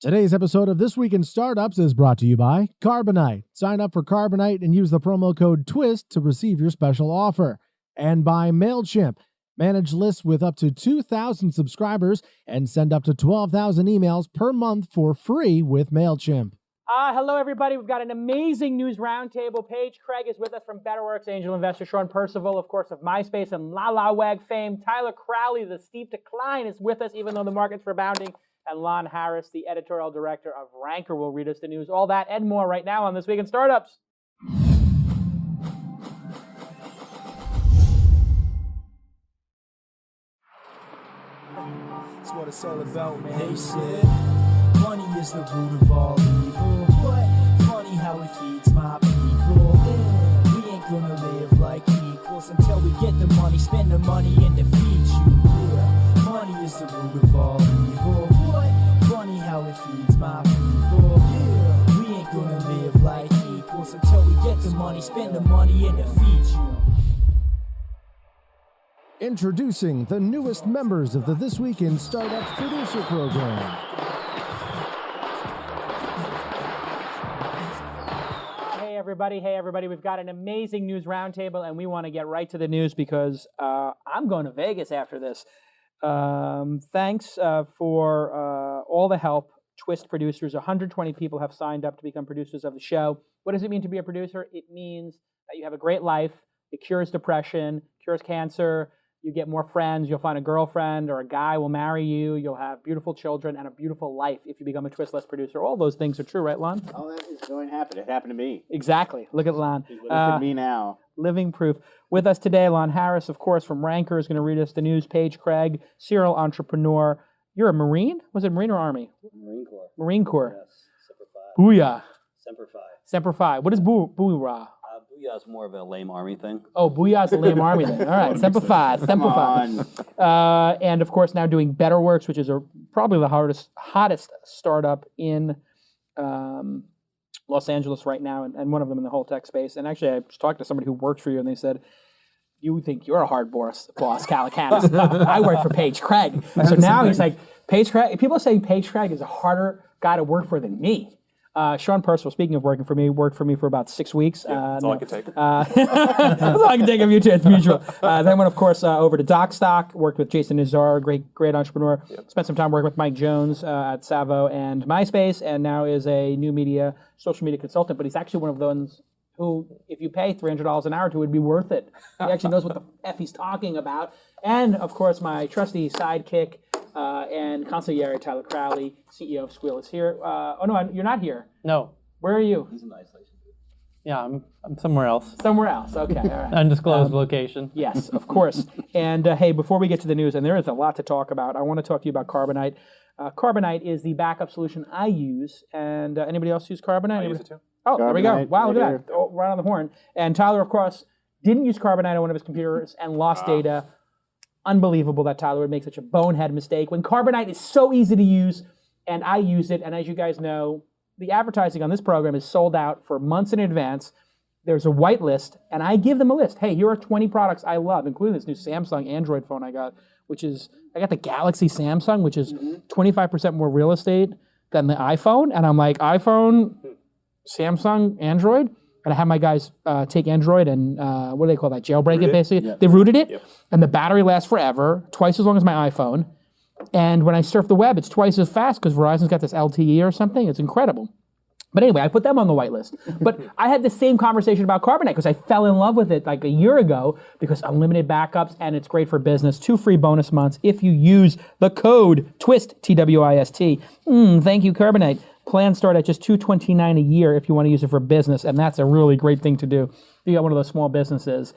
Today's episode of This Week in Startups is brought to you by Carbonite. Sign up for Carbonite and use the promo code TWiST to receive your special offer. And by MailChimp. Manage lists with up to 2,000 subscribers and send up to 12,000 emails per month for free with MailChimp. Hello, everybody. We've got an amazing news roundtable. Paige Craig is with us from BetterWorks, angel investor. Sean Percival, of course, of MySpace and LaLaWag fame. Tyler Crowley, the steep decline, is with us, even though the market's rebounding. And Lon Harris, the editorial director of Ranker, will read us the news. All that and more right now on This Week in Startups. That's what it's all about, man. They said money is the root of all evil. But funny how it feeds my people. We ain't gonna live like equals until we get the money, spend the money, and defeat you. Yeah. Money is the root of all evil. But funny how it feeds my people. Yeah. We ain't gonna live like equals until we get the money, spend the money, and defeat you. Introducing the newest members of the This Week in Startups producer program. Hey, everybody. We've got an amazing news roundtable, and we want to get right to the news because I'm going to Vegas after this. Thanks for all the help. TWiST producers, 120 people have signed up to become producers of the show. What does it mean to be a producer? It means that you have a great life. It cures depression, cures cancer. You get more friends, you'll find a girlfriend or a guy will marry you, you'll have beautiful children and a beautiful life if you become a TWiST producer. All those things are true, right, Lon? Oh, that is going to happen. It happened to me. Exactly. Look at Lon. Look at me now. Living proof. With us today, Lon Harris, of course, from Ranker, is going to read us the news. Paige Craig, serial entrepreneur. You're a Marine? Was it Marine or Army? Marine Corps. Semper Fi. Booyah. Semper Fi. Semper Fi. What is Booyah? Booyah is more of a lame army thing. Oh, Booyah is a lame army thing. All right, Semper Fi. And of course, now doing BetterWorks, which is probably the hottest startup in Los Angeles right now, and one of them in the whole tech space. And actually, I was talking to somebody who worked for you, and they said, "You think you're a hard boss, Calacanis? I work for Paige Craig." So now he's like, Paige Craig. People are saying Paige Craig is a harder guy to work for than me. Sean Percival, speaking of working for me, worked for me for about 6 weeks. That's all I can take. That's all I can take of you too. It's mutual. Then went, of course, over to DocStock, worked with Jason Nazar, great entrepreneur. Yep. Spent some time working with Mike Jones at Savo and MySpace, and now is a new social media consultant. But he's actually one of those who, if you pay $300 an hour to, would be worth it. He actually knows what the F he's talking about. And, of course, my trusty sidekick, and consigliere Tyler Crowley, CEO of Squeal, is here. Oh, no, you're not here. No. Where are you? He's in isolation. Yeah, I'm somewhere else. Somewhere else. Okay, all right. Undisclosed location. Yes, of course. And, hey, before we get to the news, and there is a lot to talk about, I want to talk to you about Carbonite. Carbonite is the backup solution I use. And anybody else use Carbonite? I use it too. Oh, there we go. Carbonite, Wow, look right at that. Oh, right on the horn. And Tyler, of course, didn't use Carbonite on one of his computers and lost data. Unbelievable that Tyler would make such a bonehead mistake when Carbonite is so easy to use, and I use it. And as you guys know, the advertising on this program is sold out for months in advance. There's a white list, and I give them a list. Hey, here are 20 products I love, including this new Samsung Android phone I got, I got the Galaxy Samsung, which is 25% more real estate than the iPhone. And I'm like, iPhone, Samsung, Android. And I have my guys take Android and, what do they call that, jailbreak it, basically. Yep. They rooted it, and the battery lasts forever, twice as long as my iPhone. And when I surf the web, it's twice as fast because Verizon's got this LTE or something. It's incredible. But anyway, I put them on the whitelist. But I had the same conversation about Carbonite because I fell in love with it like a year ago because unlimited backups, and it's great for business. 2 free bonus months if you use the code TWiST, T-W-I-S-T. Thank you, Carbonite. Plans start at just $229 a year if you want to use it for business, and that's a really great thing to do. If you got one of those small businesses,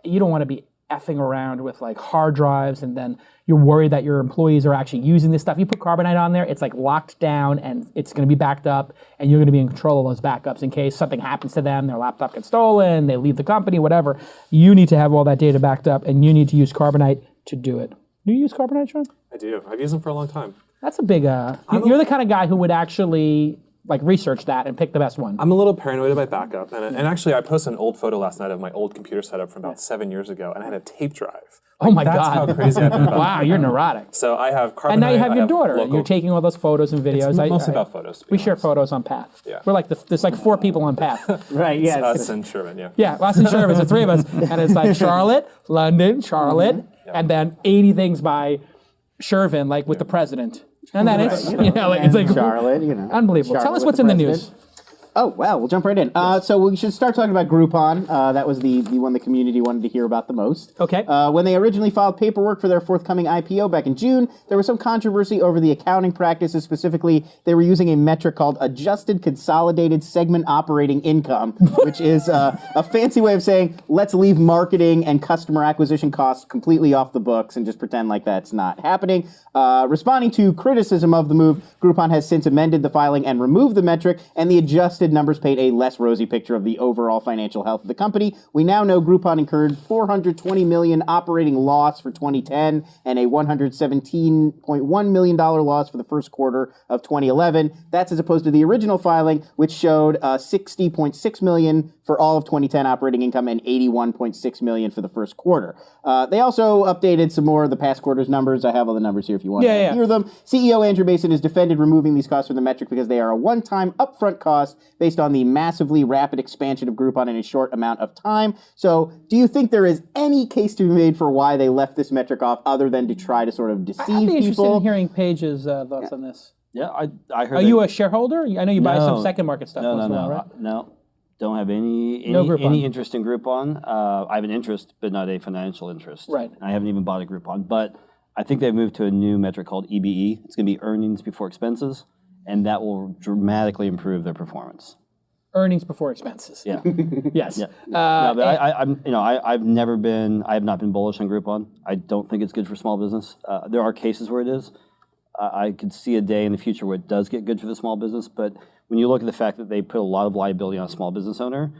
you don't want to be effing around with like hard drives and then you're worried that your employees are actually using this stuff. You put Carbonite on there, it's like locked down and it's going to be backed up, and you're going to be in control of those backups in case something happens to them, their laptop gets stolen, they leave the company, whatever. You need to have all that data backed up, and you need to use Carbonite to do it. Do you use Carbonite, Sean? I do. I've used them for a long time. That's a big, you're the kind of guy who would actually like research that and pick the best one? I'm a little paranoid about backup, and actually I posted an old photo last night of my old computer setup from about 7 years ago, and I had a tape drive. Oh my That's God. how crazy I've been about Wow, you're neurotic. So I have Carbonite. And now you have I your daughter. local- You're taking all those photos and videos. It's mostly about photos. to be We share honest. photos on Path. Yeah. We're like, there's like 4 people on Path. Right, yes. Us and Sherman, yeah. Yeah, us and Sherman, the 3 of us. And it's like Charlotte, London, Charlotte, and then 80 things by Shervin, like with the president. And then it's, it's like Charlotte, unbelievable. Tell Charlotte us with what's the in the president. news. Oh, wow, we'll jump right in. So we should start talking about Groupon. That was the one the community wanted to hear about the most. Okay. When they originally filed paperwork for their forthcoming IPO back in June, there was some controversy over the accounting practices. Specifically, they were using a metric called Adjusted Consolidated Segment Operating Income, which is a fancy way of saying, let's leave marketing and customer acquisition costs completely off the books and just pretend like that's not happening. Responding to criticism of the move, Groupon has since amended the filing and removed the metric, and the adjusted numbers paint a less rosy picture of the overall financial health of the company. We now know Groupon incurred $420 million operating loss for 2010 and a $117.1 million loss for the first quarter of 2011. That's as opposed to the original filing, which showed $60.6 million for all of 2010 operating income and $81.6 million for the first quarter. They also updated some more of the past quarter's numbers. I have all the numbers here if you want to hear them. CEO Andrew Mason has defended removing these costs from the metric because they are a one-time upfront cost based on the massively rapid expansion of Groupon in a short amount of time. So do you think there is any case to be made for why they left this metric off other than to try to sort of deceive I'd be interested people? in hearing Paige's thoughts on this. Yeah, I heard. Are you a shareholder? I know you buy some No. second market stuff once in a while, right? No. Don't have any Groupon. any interest in Groupon. I have an interest, but not a financial interest. Right. I haven't even bought a Groupon, but I think they've moved to a new metric called EBE. It's going to be earnings before expenses, and that will dramatically improve their performance. Earnings before expenses. Yeah. Yes. Yeah. No, but I have not been bullish on Groupon. I don't think it's good for small business. There are cases where it is. I could see a day in the future where it does get good for the small business, but when you look at the fact that they put a lot of liability on a small business owner,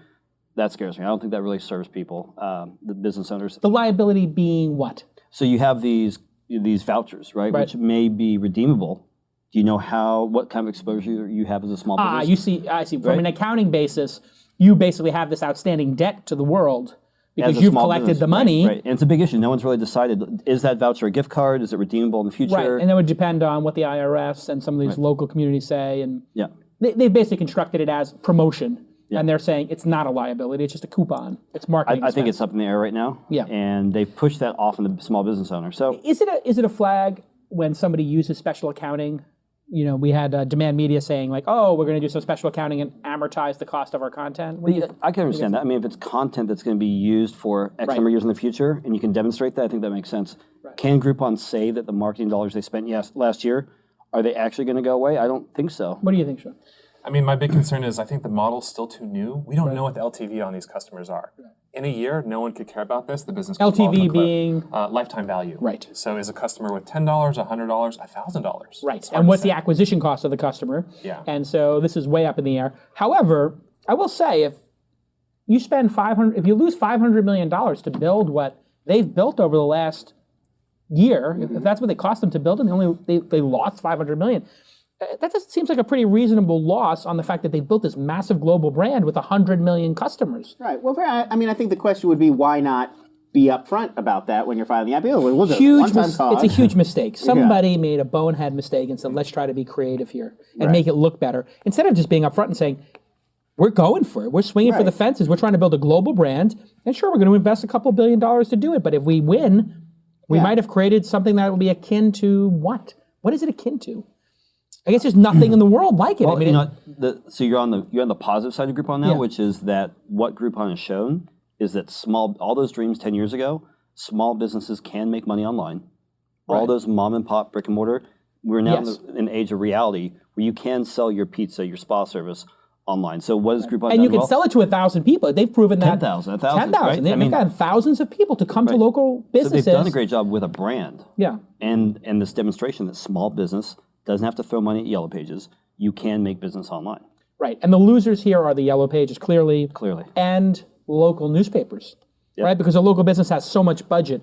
that scares me. I don't think that really serves people, the business owners. The liability being what? So you have these vouchers, right, which may be redeemable. Do you know what kind of exposure you have as a small business? I see. From an accounting basis, you basically have this outstanding debt to the world because you've collected the money. Right, and it's a big issue. No one's really decided, is that voucher a gift card? Is it redeemable in the future? Right, and that would depend on what the IRS and some of these local communities say. And Yeah. they basically constructed it as promotion. Yeah. And they're saying it's not a liability, it's just a coupon. It's marketing I think it's up in the air right now. Yeah. And they've pushed that off on the small business owner. So Is it a flag when somebody uses special accounting? We had Demand Media saying like, oh, we're going to do some special accounting and amortize the cost of our content. I can understand that. I mean, if it's content that's going to be used for X number of years in the future, and you can demonstrate that, I think that makes sense. Right. Can Groupon say that the marketing dollars they spent last year, are they actually going to go away? I don't think so. What do you think, Sean? I mean, my big concern is I think the model's still too new. We don't know what the LTV on these customers are. In a year, no one could care about this. The business could fall off a LTV cliff. being? Lifetime value. Right. So is a customer with $10, $100, $1,000? Right. And what's the acquisition cost of the customer? Yeah. And so this is way up in the air. However, I will say if you spend if you lose $500 million to build what they've built over the last year, if that's what they cost them to build, and they lost $500 million. That just seems like a pretty reasonable loss on the fact that they built this massive global brand with 100 million customers. Right. Well, I mean, I think the question would be why not be upfront about that when you're filing the IPO? We'll do Huge one-time cost. It's a huge mistake. Somebody made a bonehead mistake and said, let's try to be creative here and make it look better. Instead of just being upfront and saying, we're going for it. We're swinging for the fences. We're trying to build a global brand. And sure, we're going to invest a couple $1 billion to do it. But if we win, we might have created something that will be akin to what? What is it akin to? I guess there's nothing in the world like it. Well, I mean, so you're on the positive side of Groupon now, which is that what Groupon has shown is that all those dreams 10 years ago, small businesses can make money online. All those mom and pop brick and mortar, we're now in an age of reality where you can sell your pizza, your spa service online. So what is Groupon? And you can sell it to 1,000 people. They've proven that 10,000, 10,000. right? They've gotten thousands of people to come to local businesses. So they've done a great job with a brand. Yeah. And this demonstration that small business doesn't have to throw money at Yellow Pages. You can make business online. Right. And the losers here are the Yellow Pages, clearly. And local newspapers. Right? Because a local business has so much budget.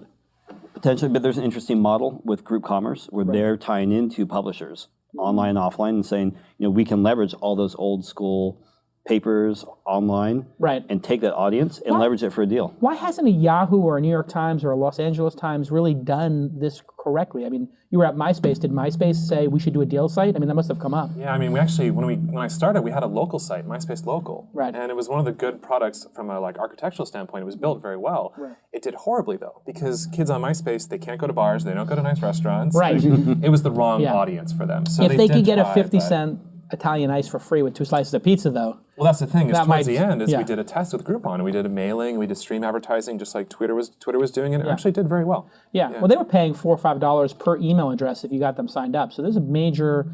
Potentially, but there's an interesting model with Group Commerce where they're tying into publishers. online and offline, and saying, we can leverage all those old school papers online Right. and take that audience and leverage it for a deal. Why hasn't a Yahoo or a New York Times or a Los Angeles Times really done this correctly? I mean, you were at MySpace. Did MySpace say we should do a deal site? I mean, that must have come up. Yeah, I mean, we actually when I started, we had a local site, MySpace Local, Right. and it was one of the good products from a architectural standpoint. It was built very well. Right. It did horribly though, because kids on MySpace, they can't go to bars, they don't go to nice restaurants. Right. It was the wrong Yeah. audience for them. So If they did could get a try, 50-cent Italian ice for free with 2 slices of pizza, though. Well, that's the thing. Is That towards might- the end, yeah. we did a test with Groupon, and we did a mailing, we did stream advertising, just like Twitter was doing, and it actually did very well. Yeah. Well, they were paying $4 or $5 per email address if you got them signed up. So there's a major.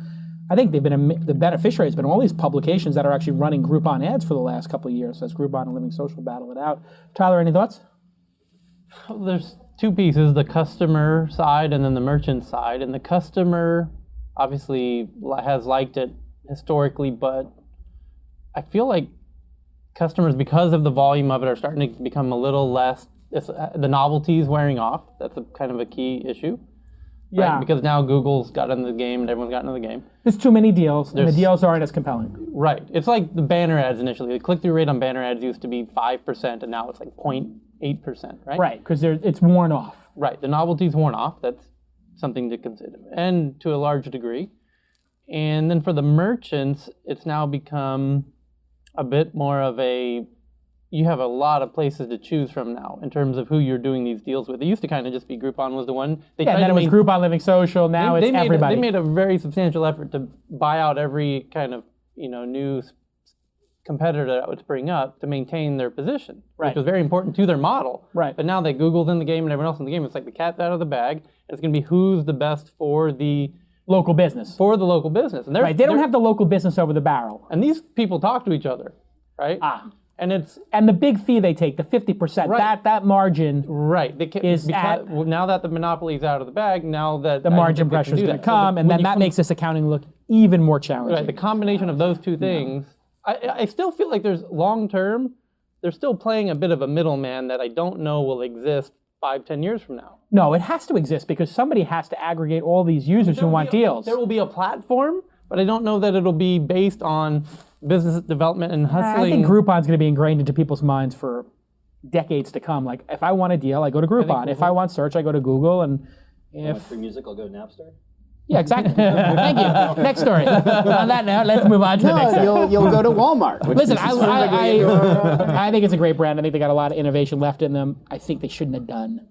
I think they've been the beneficiary has been all these publications that are actually running Groupon ads for the last couple of years. So as Groupon and Living Social battle it out. Tyler, any thoughts? There's two pieces, the customer side and then the merchant side. And the customer obviously has liked it historically, but I feel like customers, because of the volume of it, are starting to become a little less, the novelty is wearing off. That's kind of a key issue. Right? Yeah. Because now Google's got into the game and everyone's gotten into the game. There's too many deals, and the deals aren't as compelling. Right. It's like the banner ads initially. The click-through rate on banner ads used to be 5%, and now it's like 0.8%, right? Right, because it's worn off. Right. The novelty's worn off. That's something to consider, and to a large degree. And then for the merchants, it's now become a bit more of you have a lot of places to choose from now in terms of who you're doing these deals with. It used to kind of just be Groupon was the one. Yeah, and then it was Groupon, Living Social. Now it's everybody. They made a very substantial effort to buy out every kind of new competitor that would spring up to maintain their position, Right. which was very important to their model. Right. But now that Google's in the game and everyone else in the game, it's like the cat's out of the bag. It's going to be who's the best for the local business. local business. And Right, they don't have the local business over the barrel. And these people talk to each other, right? And it's And the big fee they take, the 50%, Right. that margin, right. They can, now that the monopoly's out of the bag, now that the margin pressure is going to come, and then that makes this accounting look even more challenging. Right, the combination of those two things, I still feel like there's long term, they're still playing a bit of a middleman that I don't know will exist 5-10 years from now. No, it has to exist because somebody has to aggregate all these users who want deals. There will be a platform, but I don't know that it'll be based on business development and hustling. I think Groupon's going to be ingrained into people's minds for decades to come. Like, if I want a deal, I go to Groupon. If I want search, I go to Google. And if For music, I'll go to Napster. yeah, exactly. Thank you. Next story. On that note, let's move on to the next story. You'll go to Walmart. which Listen, is I think it's a great brand. I think they got a lot of innovation left in them. I think they shouldn't have done.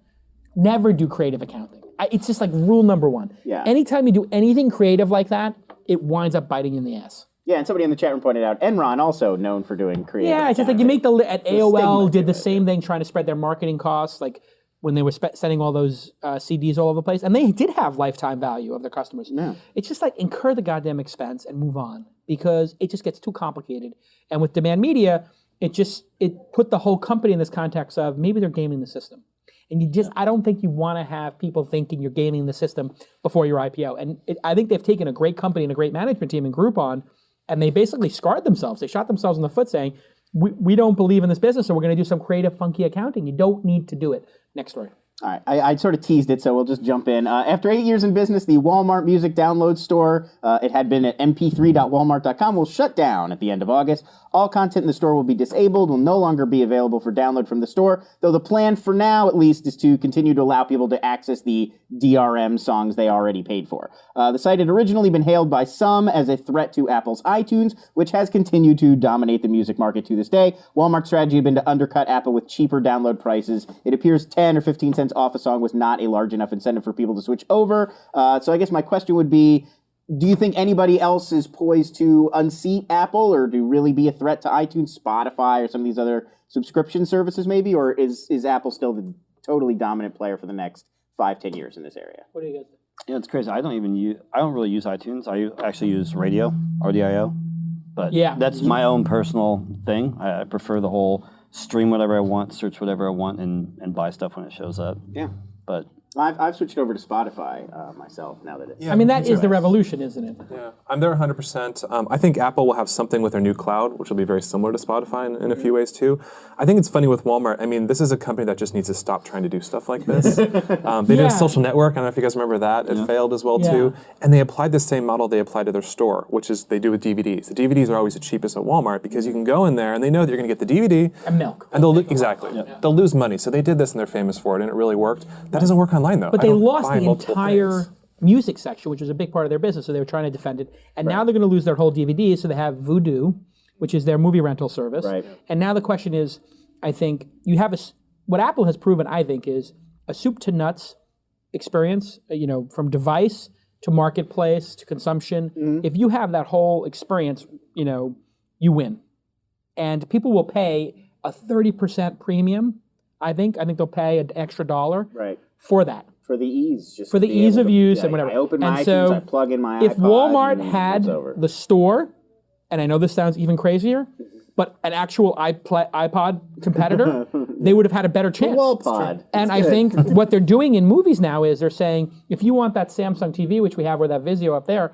Never do creative accounting. It's just like rule number one. Yeah. Anytime you do anything creative like that, it winds up biting you in the ass. Yeah, and somebody in the chat room pointed out, Enron also known for doing creative. Yeah, it's just like you make at stigma AOL did to the it, same thing, trying to spread their marketing costs, like when they were sending all those CDs all over the place, and they did have lifetime value of their customers. Yeah. It's just like incur the goddamn expense and move on because it just gets too complicated. And with demand media, it put the whole company in this context of maybe they're gaming the system. And I don't think you want to have people thinking you're gaming the system before your IPO. And I think they've taken a great company and a great management team in Groupon, and they basically scarred themselves. They shot themselves in the foot saying, we don't believe in this business, so we're going to do some creative, funky accounting. You don't need to do it. Next story. All right, I sort of teased it, so we'll just jump in. After 8 years in business, the Walmart Music Download Store, it had been at mp3.walmart.com, will shut down at the end of August. All content in the store will be disabled, will no longer be available for download from the store, though the plan for now, at least, is to continue to allow people to access the DRM songs they already paid for. The site had originally been hailed by some as a threat to Apple's iTunes, which has continued to dominate the music market to this day. Walmart's strategy had been to undercut Apple with cheaper download prices. It appears 10 or 15 cents off a song was not a large enough incentive for people to switch over. So I guess my question would be, do you think anybody else is poised to unseat Apple or to really be a threat to iTunes, Spotify, or some of these other subscription services maybe? Or is Apple still the totally dominant player for the next 5-10 years in this area? What do you guys think? Yeah, it's crazy. I don't really use iTunes. I actually use Radio, RDIO. But Yeah. that's my own personal thing. I prefer the whole stream whatever I want, search whatever I want, and buy stuff when it shows up. Yeah. But I've switched over to Spotify myself now that it's. Yeah, I mean, that me is too. the revolution, isn't it? Yeah, I'm there 100%. I think Apple will have something with their new cloud, which will be very similar to Spotify in a few ways too. I think it's funny with Walmart. I mean, this is a company that just needs to stop trying to do stuff like this. They did a social network. I don't know if you guys remember that. It failed as well too. And they applied the same model they applied to their store, which is they do with DVDs. The DVDs are always the cheapest at Walmart because you can go in there and they know that you're going to get the DVD And milk. and they'll lose money. So they did this and they're famous for it, and it really worked. That doesn't work online though. But I they don't lost buy the multiple entire things. music section, which was a big part of their business, so they were trying to defend it. And now they're going to lose their whole DVD, so they have Vudu, which is their movie rental service. Right. And now the question is, I think, you have what Apple has proven, I think, is a soup to nuts experience, from device to marketplace to consumption. If you have that whole experience, you win. And people will pay a 30% premium, I think. I think they'll pay an extra $1 for that. For the ease, just For the to be ease able of to- use yeah, and whatever. I open my And iTunes, so I plug in my if iPod, Walmart and had it's over. the store, and I know this sounds even crazier, but an actual iPod competitor, they would have had a better chance. Wallpod. And I think what they're doing in movies now is they're saying, if you want that Samsung TV, which we have, or that Vizio up there,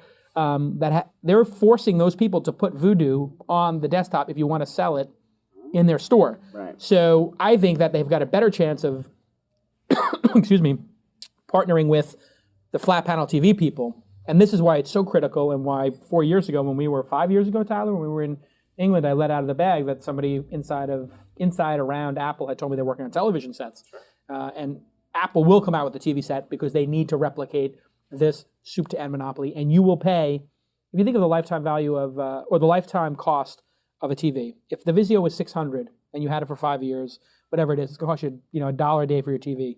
they're forcing those people to put Vudu on the desktop if you want to sell it in their store. Right. So I think that they've got a better chance of, excuse me, partnering with the flat panel TV people. And this is why it's so critical, and why 4 years ago, 5 years ago, Tyler, when we were in England, I let out of the bag that somebody inside around Apple had told me they're working on television sets. And Apple will come out with a TV set because they need to replicate this soup to end monopoly. And you will pay, if you think of the lifetime value of, or the lifetime cost of a TV, if the Vizio was $600 and you had it for 5 years, whatever it is, it's going to cost you, $1 a day for your TV.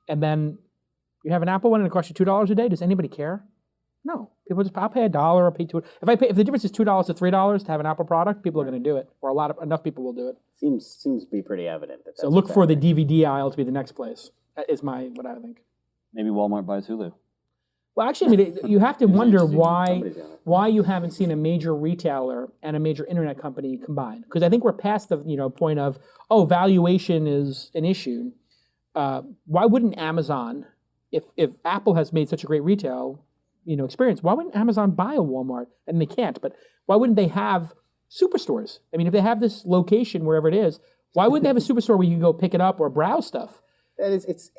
And then you have an Apple one and it costs you $2 a day. Does anybody care? No. People just, I'll pay $1, I'll pay $2. If the difference is $2 to $3 to have an Apple product, people are going to do it, or enough people will do it. Seems to be pretty evident. That So look for the DVD aisle to be the next place. That is what I think. Maybe Walmart buys Hulu. Well, actually, you have to wonder why you haven't seen a major retailer and a major internet company combine. Because I think we're past the point of, valuation is an issue. Why wouldn't Amazon, if Apple has made such a great retail experience, why wouldn't Amazon buy a Walmart? And they can't, but why wouldn't they have superstores? I mean, if they have this location wherever it is, why wouldn't they have a superstore where you can go pick it up or browse stuff? It's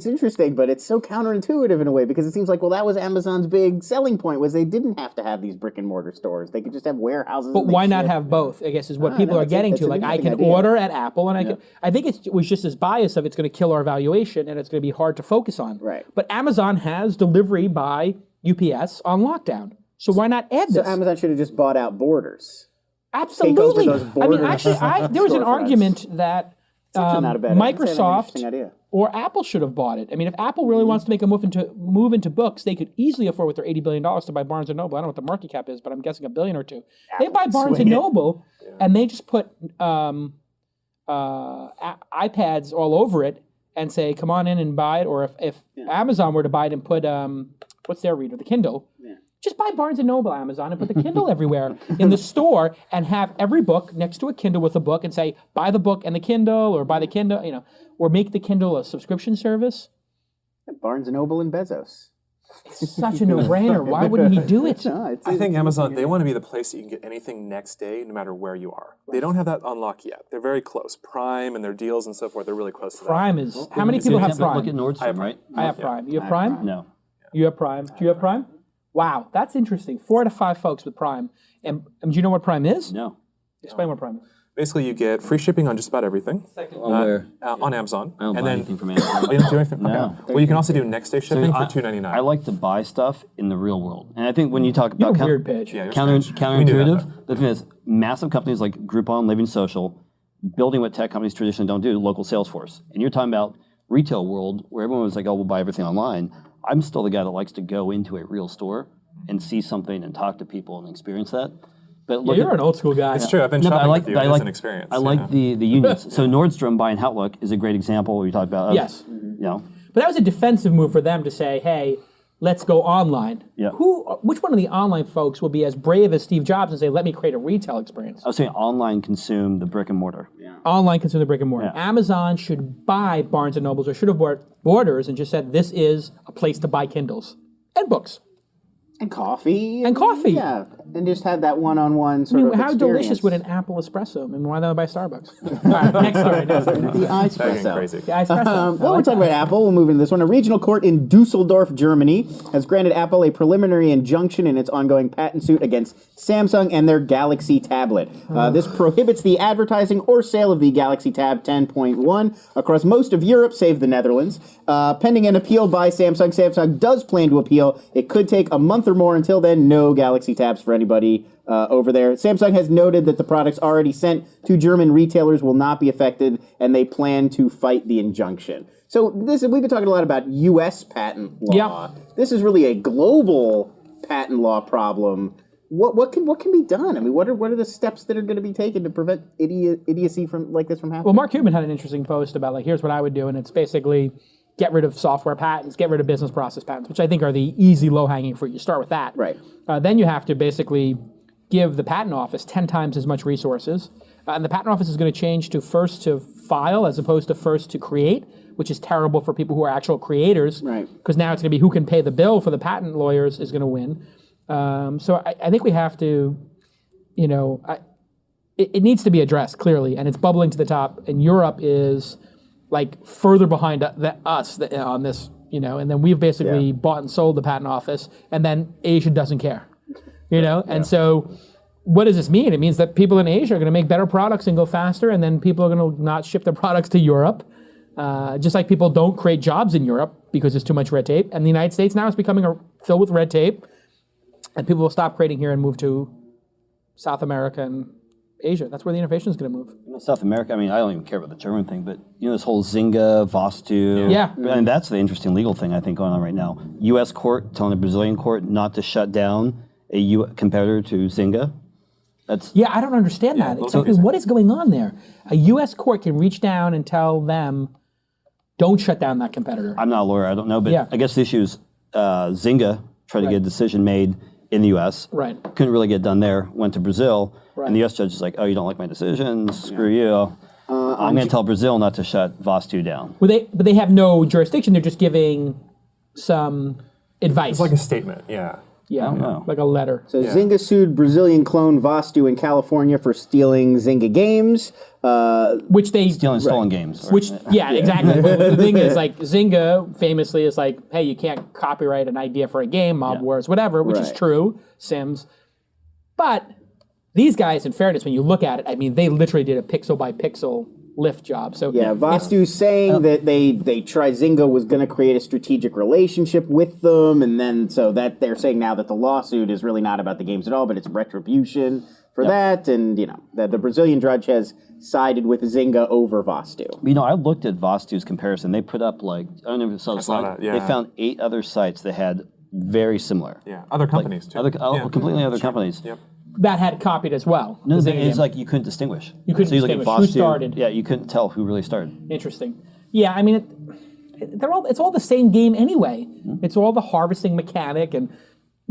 interesting, but it's so counterintuitive in a way, because it seems like, that was Amazon's big selling point, was they didn't have to have these brick and mortar stores. They could just have warehouses. But and why they'd not ship. have both? I guess is what people are getting to. an Like, I interesting can idea. order at Apple, and I think it was just this bias of it's going to kill our valuation and it's going to be hard to focus on. Right. But Amazon has delivery by UPS on lockdown. So why not add So this? Amazon should have just bought out Borders. Absolutely. those I mean, border actually, there was an storefronts. argument that Not a bad idea. It's an Microsoft interesting idea. or Apple should have bought it. I mean, if Apple really wants to make a move into books, they could easily afford with their $80 billion to buy Barnes & Noble. I don't know what the market cap is, but I'm guessing $1 billion or $2 billion. They buy Barnes & Noble, and they just put iPads all over it and say, come on in and buy it. Or if Amazon were to buy it and put, what's their reader? The Kindle. Just buy Barnes & Noble, Amazon, and put the Kindle everywhere in the store, and have every book next to a Kindle with a book, and say, buy the book and the Kindle, or buy the Kindle, or make the Kindle a subscription service. Barnes & Noble and Bezos. It's such a no-brainer. Why wouldn't he do it? No, I think Amazon, they want to be the place that you can get anything next day, no matter where you are. They don't have that on lock yet. They're very close. Prime and their deals and so forth, they're really close to that. Prime is... How many people have Prime? Look at Nordstrom, right? I have Prime. You have Prime? No. You have Prime. Do you have Prime? Wow, that's interesting. 4 out of 5 folks with Prime. And do you know what Prime is? No. Explain what Prime is. Basically, you get free shipping on just about everything. On where? On Amazon. I don't and buy then, anything from Amazon. Oh, you don't do anything? No. Okay. Well, you can also do next day shipping for $2.99. I like to buy stuff in the real world. And I think when you talk about You're a weird bitch. Yeah, you're strange. counterintuitive, We do that, the thing is, massive companies like Groupon, Living Social, building what tech companies traditionally don't do, local sales force. And you're talking about retail world where everyone was like, we'll buy everything online. I'm still the guy that likes to go into a real store and see something and talk to people and experience that. But look You're an old school guy. It's true. I've been No, but shopping with you. It is an experience. I like the unions. So Nordstrom buying Outlook is a great example we talked about. Yes. You know, But that was a defensive move for them to say, hey, let's go online. Yeah. Which one of the online folks will be as brave as Steve Jobs and say, let me create a retail experience? I was saying online consume the brick and mortar. Online consumer brick and mortar. Yeah. Amazon should buy Barnes & Nobles or should have bought Borders and just said, this is a place to buy Kindles and books. And coffee. And coffee. Yeah. And just have that one-on-one sort of How experience. delicious would an Apple espresso? I mean, why not buy Starbucks? All right, next story. The That's iSpresso. crazy. The espresso. While we're talking about Apple, we'll move into this one. A regional court in Dusseldorf, Germany, has granted Apple a preliminary injunction in its ongoing patent suit against Samsung and their Galaxy tablet. This prohibits the advertising or sale of the Galaxy Tab 10.1 across most of Europe, save the Netherlands. Pending an appeal by Samsung, Samsung does plan to appeal. It could take a month or more. Until then, no Galaxy Tabs for anybody over there. Samsung has noted that the products already sent to German retailers will not be affected, and they plan to fight the injunction. So we've been talking a lot about U.S. patent law. Yep. This is really a global patent law problem. What can be done? I mean, what are the steps that are going to be taken to prevent idiocy like this from happening? Well, Mark Cuban had an interesting post about, like, here's what I would do, and it's basically get rid of software patents, get rid of business process patents, which I think are the easy, low-hanging fruit. You start with that. Right. Then you have to basically give the patent office 10 times as much resources. And the patent office is going to change to first to file as opposed to first to create, which is terrible for people who are actual creators. Right. Because now it's going to be who can pay the bill for the patent lawyers is going to win. So I think we have to, it needs to be addressed clearly, and it's bubbling to the top. And Europe is like further behind us on this, and then we've basically bought and sold the patent office, and then Asia doesn't care, And so what does this mean? It means that people in Asia are going to make better products and go faster, and then people are going to not ship their products to Europe, just like people don't create jobs in Europe because there's too much red tape. And the United States now is becoming filled with red tape, and people will stop creating here and move to South America and Asia. That's where the innovation is going to move. South America, I mean, I don't even care about the German thing, but this whole Zynga, Vostu. Yeah. And that's the interesting legal thing I think going on right now. U.S. court telling a Brazilian court not to shut down a competitor to Zynga. Yeah, I don't understand that. Exactly what is going on there? A U.S. court can reach down and tell them, don't shut down that competitor. I'm not a lawyer, I don't know, but I guess the issue is Zynga tried to get a decision made in the U.S. Right. Couldn't really get done there, went to Brazil, Right. and the U.S. judge is like, oh, you don't like my decision? Screw you. I'm going to tell Brazil not to shut Vostu down. But they have no jurisdiction. They're just giving some advice. It's like a statement, yeah. Yeah, know. like a letter. So Zynga sued Brazilian clone Vostu in California for stealing Zynga games. Which they... Stealing stolen games. Right? Which, exactly. But the thing is, like, Zynga famously is like, hey, you can't copyright an idea for a game, Mob Wars, whatever, which is Right. true, Sims. But these guys, in fairness, when you look at it, I mean, they literally did a pixel-by-pixel lift job. So Yeah, Vostu's saying that they Zynga was going to create a strategic relationship with them, and then so that they're saying now that the lawsuit is really not about the games at all, but it's retribution for that, and that the Brazilian judge has sided with Zynga over Vostu. I looked at Vostu's comparison. They put up I don't know if you saw the slide. that, yeah. They found 8 other sites that had very similar. Yeah, other companies too. Completely other companies. Yep. that had copied as well. No, the the thing Zynga is game. you couldn't distinguish. You couldn't so you look at distinguish who Vostu, started. Yeah, you couldn't tell who really started. Interesting. Yeah, I mean, it's all the same game anyway. It's all the harvesting mechanic and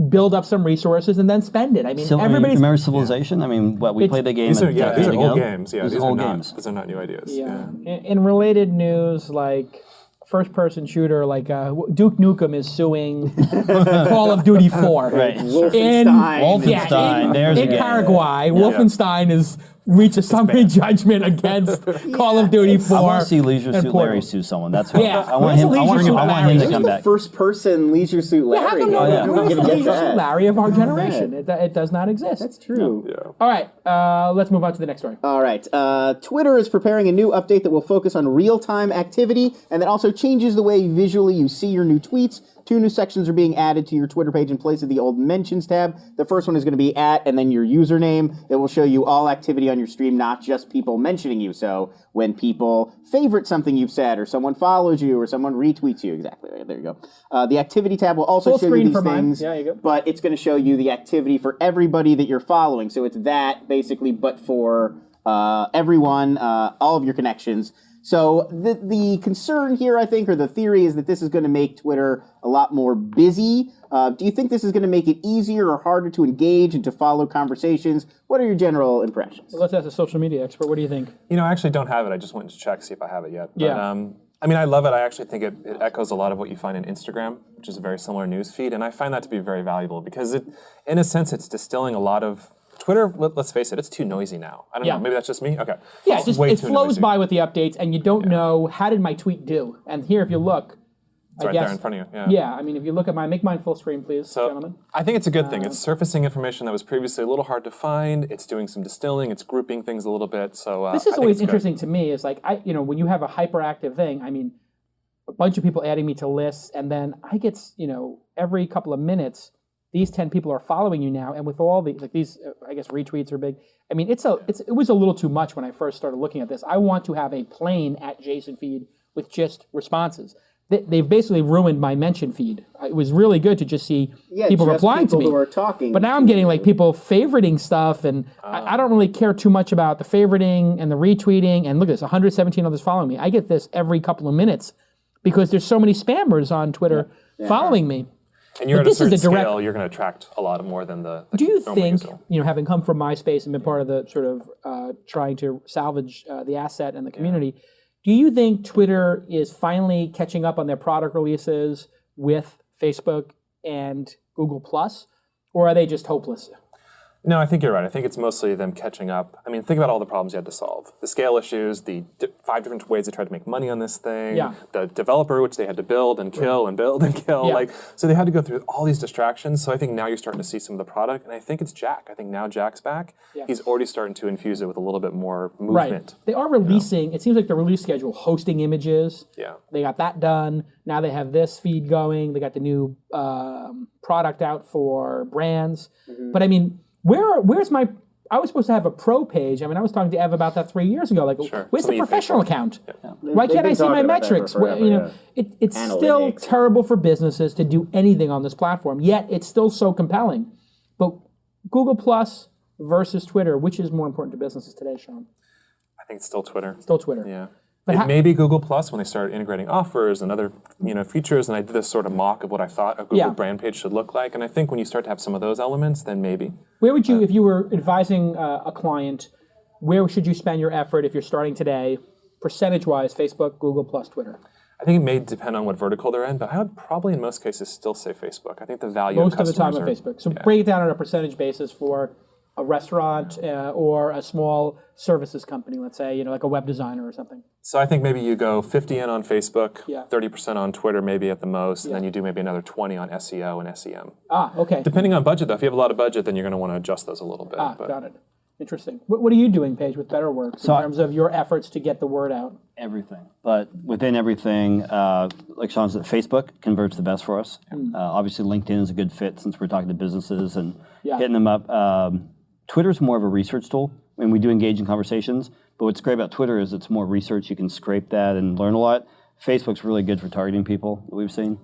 build up some resources and then spend it. I mean, everybody's... Remember Civilization? I mean, we played the game These are, a decade these are ago. old games. Yeah, These these are are old not, games. These are not new ideas. Yeah. In related news, like first-person shooter, like Duke Nukem is suing Call of Duty 4. Right. Wolfenstein. There's in a game. Paraguay, Wolfenstein is reached a summary judgment against Call of Duty 4. I want to see Leisure and Suit Portal. Larry sue someone. That's what Yeah. I want him. I want him to Isn't come the back. first-person Leisure Suit Yeah, how Larry? come yeah. no We're gonna get Leisure Suit that. Larry of our generation? It does not exist. That's true. Yeah. All right, let's move on to the next story. All right. Twitter is preparing a new update that will focus on real-time activity and that also changes the way visually you see your new tweets. 2 new sections are being added to your Twitter page in place of the old Mentions tab. The first one is going to be @ and then your username. It will show you all activity on your stream, not just people mentioning you. So when people favorite something you've said or someone follows you or someone retweets you, exactly. There you go. The activity tab will also Full show you screen these for mine. things, Yeah, you go. but it's going to show you the activity for everybody that you're following. So it's that basically, but for everyone, all of your connections. So the concern here, I think, or the theory is that this is going to make Twitter a lot more busy. Do you think this is going to make it easier or harder to engage and to follow conversations? What are your general impressions? Well, let's ask a social media expert. What do you think? You know, I actually don't have it. I just went to check, see if I have it yet. But, Yeah. I mean, I love it. I actually think it echoes a lot of what you find in Instagram, which is a very similar news feed. And I find that to be very valuable because, in a sense, it's distilling a lot of... Twitter, let's face it, it's too noisy now. I don't know, maybe that's just me? Okay. Yeah, It's it flows noisy. by with the updates, and you don't know, how did my tweet do? And here, if you look, It's right there in front of you. Yeah. Yeah, I mean, if you look at make mine full screen, please, gentlemen. I think it's a good thing. It's surfacing information that was previously a little hard to find. It's doing some distilling. It's grouping things a little bit. So this is always interesting to me. Is like when you have a hyperactive thing. I mean, a bunch of people adding me to lists, and then I get every couple of minutes, these 10 people are following you now, and with all these, I guess retweets are big. I mean, it was a little too much when I first started looking at this. I want to have a plain @Jason feed with just responses. They've basically ruined my mention feed. It was really good to just see people replying to me. Who are talking. But now I'm getting people favoriting stuff, and I don't really care too much about the favoriting and the retweeting. And look at this, 117 others following me. I get this every couple of minutes because there's so many spammers on Twitter following me. And you're at a certain scale, you're going to attract a lot more than the Do you normal think, user. Having come from MySpace and been part of the sort of trying to salvage the asset and the community, do you think Twitter is finally catching up on their product releases with Facebook and Google+, or are they just hopeless? No, I think you're right. I think it's mostly them catching up. I mean, think about all the problems you had to solve. The scale issues, the 5 different ways they tried to make money on this thing, the developer, which they had to build and kill and build and kill. So they had to go through all these distractions. So I think now you're starting to see some of the product. And I think it's Jack. I think now Jack's back. He's already starting to infuse it with a little bit more movement. They are releasing, it seems like the release schedule, hosting images. Yeah. They got that done. Now they have this feed going. They got the new product out for brands. But I mean, where's my... I was supposed to have a pro page. I mean, I was talking to Ev about that 3 years ago. Where's the professional account? Why can't I see my metrics? It's still terrible for businesses to do anything on this platform, yet it's still so compelling. But Google Plus versus Twitter, which is more important to businesses today, Sean? I think it's still Twitter. Still Twitter. Yeah. It may be Google Plus when they started integrating offers and other features, and I did this sort of mock of what I thought a Google brand page should look like. And I think when you start to have some of those elements, then maybe. Where would you, if you were advising a client, where should you spend your effort if you're starting today, percentage-wise, Facebook, Google Plus, Twitter? I think it may depend on what vertical they're in, but I would probably in most cases still say Facebook. I think the value most of the time customers on Facebook. So break it down on a percentage basis for a restaurant or a small services company, let's say, like a web designer or something. So I think maybe you go 50 in on Facebook, 30% 30% on Twitter maybe at the most, and then you do maybe another 20 on SEO and SEM. Okay. Depending on budget, though. If you have a lot of budget, then you're going to want to adjust those a little bit. Got it. Interesting. What are you doing, Paige, with BetterWorks in terms of your efforts to get the word out? Everything. But within everything, like Sean said, Facebook converts the best for us. Obviously, LinkedIn is a good fit since we're talking to businesses and getting them up. Twitter's more of a research tool, and we do engage in conversations. But what's great about Twitter is it's more research. You can scrape that and learn a lot. Facebook's really good for targeting people that we've seen.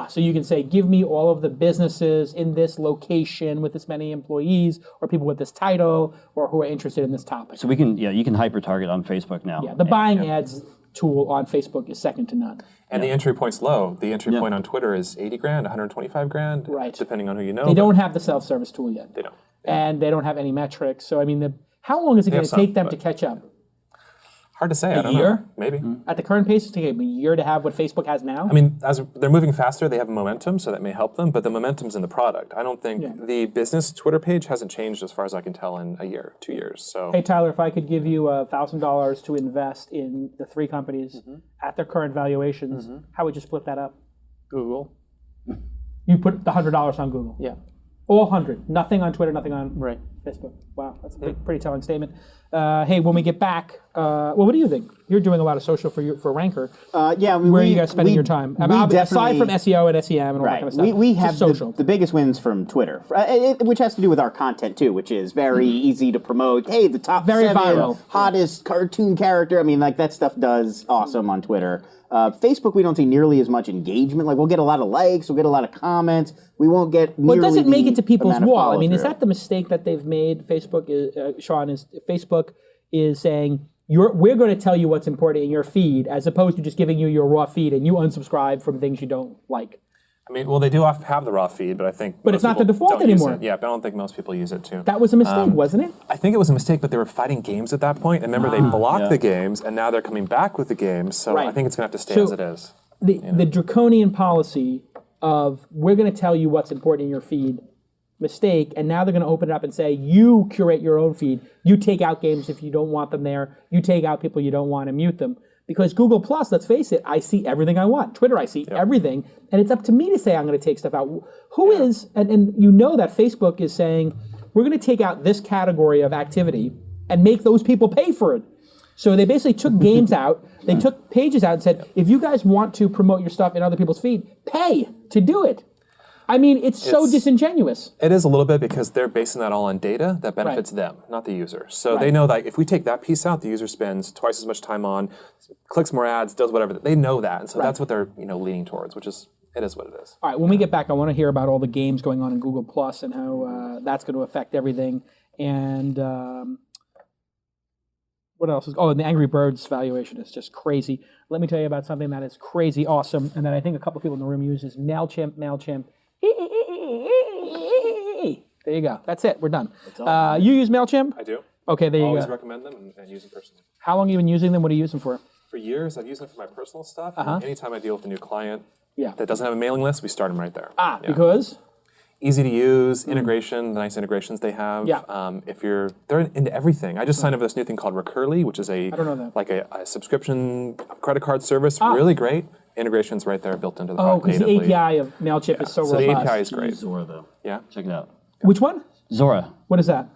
So you can say, give me all of the businesses in this location with this many employees, or people with this title, or who are interested in this topic. So we can, you can hyper-target on Facebook now. Yeah, the buying ads tool on Facebook is second to none. And the entry point's low. The entry point on Twitter is 80 grand, 125 grand, depending on who you know. They don't have the self-service tool yet. They don't. And they don't have any metrics. So, I mean, how long is it going to take them to catch up? Hard to say. I don't year? know. Maybe. At the current pace, it's taking a year to have what Facebook has now? I mean, as they're moving faster, they have momentum, so that may help them, but the momentum's in the product. I don't think the business Twitter page hasn't changed as far as I can tell in a year, 2 years. So, hey, Tyler, if I could give you $1,000 to invest in the three companies at their current valuations, how would you split that up? Google. You put the $100 on Google? Yeah. All 100. Nothing on Twitter, nothing on Facebook. Wow, that's a pretty telling statement. Hey, when we get back, what do you think? You're doing a lot of social for Ranker. Where are you guys spending your time? Aside from SEO and SEM and all that kind of stuff. We have social. The biggest wins from Twitter, which has to do with our content too, which is very easy to promote. Hey, the top Very 7 viral. hottest cartoon character. I mean, that stuff does awesome on Twitter. Facebook, we don't see nearly as much engagement. Like, we'll get a lot of likes, we'll get a lot of comments. We won't get nearly Well, it doesn't make it to people's wall. I mean, is follow-through. that the mistake that they've made? Facebook is, Sean, is Facebook is saying, we're going to tell you what's important in your feed, as opposed to just giving you your raw feed and you unsubscribe from things you don't like. I mean, well, they do have the raw feed, but I think But it's not the default anymore. Yeah, but I don't think most people use it too. That was a mistake, wasn't it? I think it was a mistake, but they were fighting games at that point. And remember, they blocked the games, and now they're coming back with the games. So Right. I think it's going to have to stay as it is. The draconian policy of we're going to tell you what's important in your feed, mistake, and now they're going to open it up and say you curate your own feed. You take out games if you don't want them there. You take out people you don't want and mute them. Because Google Plus, let's face it, I see everything I want. Twitter, I see everything, and it's up to me to say I'm going to take stuff out. Who is, and you know that Facebook is saying, we're going to take out this category of activity and make those people pay for it. So they basically took games out, they took pages out and said, if you guys want to promote your stuff in other people's feed, pay to do it. I mean, it's so disingenuous. It is a little bit because they're basing that all on data that benefits them, not the user. So they know that if we take that piece out, the user spends twice as much time on, clicks more ads, does whatever. They know that, and so that's what they're leaning towards, which is it is what it is. All right, when we get back, I want to hear about all the games going on in Google Plus and how that's going to affect everything. And what else is? Oh, and the Angry Birds valuation is just crazy. Let me tell you about something that is crazy awesome, and that I think a couple people in the room use is MailChimp. There you go. That's it. We're done. You use MailChimp? I do. Okay, there you always go. recommend them and use them personally. How long have you been using them? What do you use them for? For years, I've used them for my personal stuff. And anytime I deal with a new client that doesn't have a mailing list, we start them right there. Because? Easy to use, integration, the nice integrations they have. They're into everything. I just signed up for this new thing called Recurly, which is a subscription credit card service. Really great. Integrations right there built into the product because natively. the API of MailChimp is so robust. The API is great. Zora, though. Yeah. Check it out. Which one? Zora. What is that?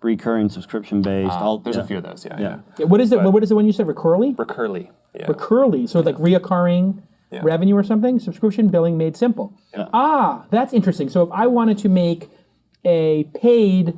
Recurring subscription-based. There's a few of those, Yeah, what is it? What is the one you said? Recurly? Recurly. Yeah. Recurly. So it's like reoccurring revenue or something? Subscription billing made simple. That's interesting. So if I wanted to make a paid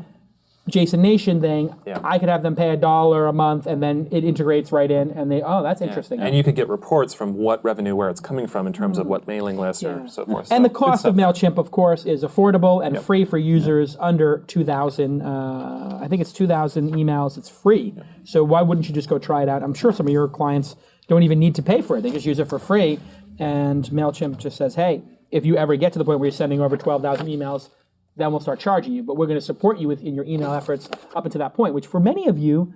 Jason Nation thing, I could have them pay $1 a month, and then it integrates right in, and that's interesting. And you could get reports from what revenue, where it's coming from in terms of what mailing list or so forth. And the cost of MailChimp, of course, is affordable and free for users under 2,000. I think it's 2,000 emails. It's free. So why wouldn't you just go try it out? I'm sure some of your clients don't even need to pay for it. They just use it for free. And MailChimp just says, hey, if you ever get to the point where you're sending over 12,000 emails, then we'll start charging you. But we're going to support you in your email efforts up until that point, which for many of you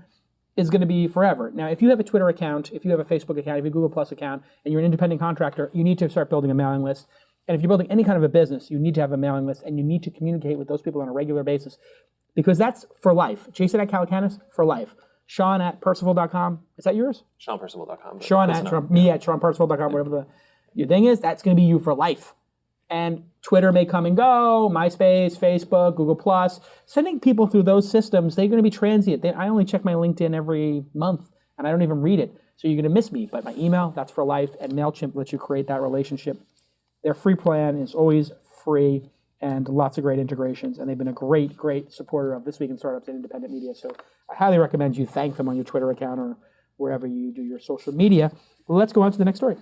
is going to be forever. Now, if you have a Twitter account, if you have a Facebook account, if you have a Google Plus account, and you're an independent contractor, you need to start building a mailing list. And if you're building any kind of a business, you need to have a mailing list, and you need to communicate with those people on a regular basis, because that's for life. Jason at Calacanis, for life. Sean at Percival.com. Is that yours? SeanPercival.com. Sean at me at SeanPercival.com, whatever your thing is. That's going to be you for life. And Twitter may come and go, MySpace, Facebook, Google+. Sending people through those systems, they're going to be transient. I only check my LinkedIn every month, and I don't even read it. So you're going to miss me. But my email, that's for life, and MailChimp lets you create that relationship. Their free plan is always free, and lots of great integrations. And they've been a great, great supporter of This Week in Startups and Independent Media. So I highly recommend you thank them on your Twitter account or wherever you do your social media. Well, let's go on to the next story.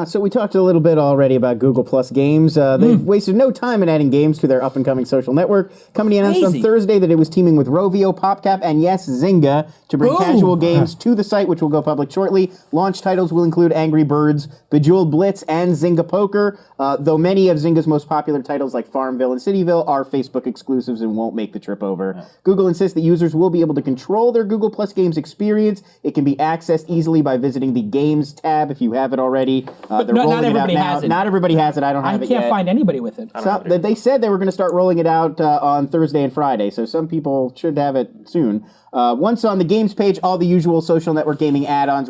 So we talked a little bit already about Google Plus Games. They've wasted no time in adding games to their up-and-coming social network. Company announced on Thursday that it was teaming with Rovio, PopCap, and yes, Zynga to bring casual games to the site, which will go public shortly. Launch titles will include Angry Birds, Bejeweled Blitz, and Zynga Poker, though many of Zynga's most popular titles like Farmville and Cityville are Facebook exclusives and won't make the trip over. Google insists that users will be able to control their Google Plus Games experience. It can be accessed easily by visiting the Games tab if you have it already. But not everybody has it. Not everybody has it. I don't have it yet. I can't find anybody with it. So, they said they were going to start rolling it out on Thursday and Friday, so some people should have it soon. Once on the Games page, all the usual social network gaming add-ons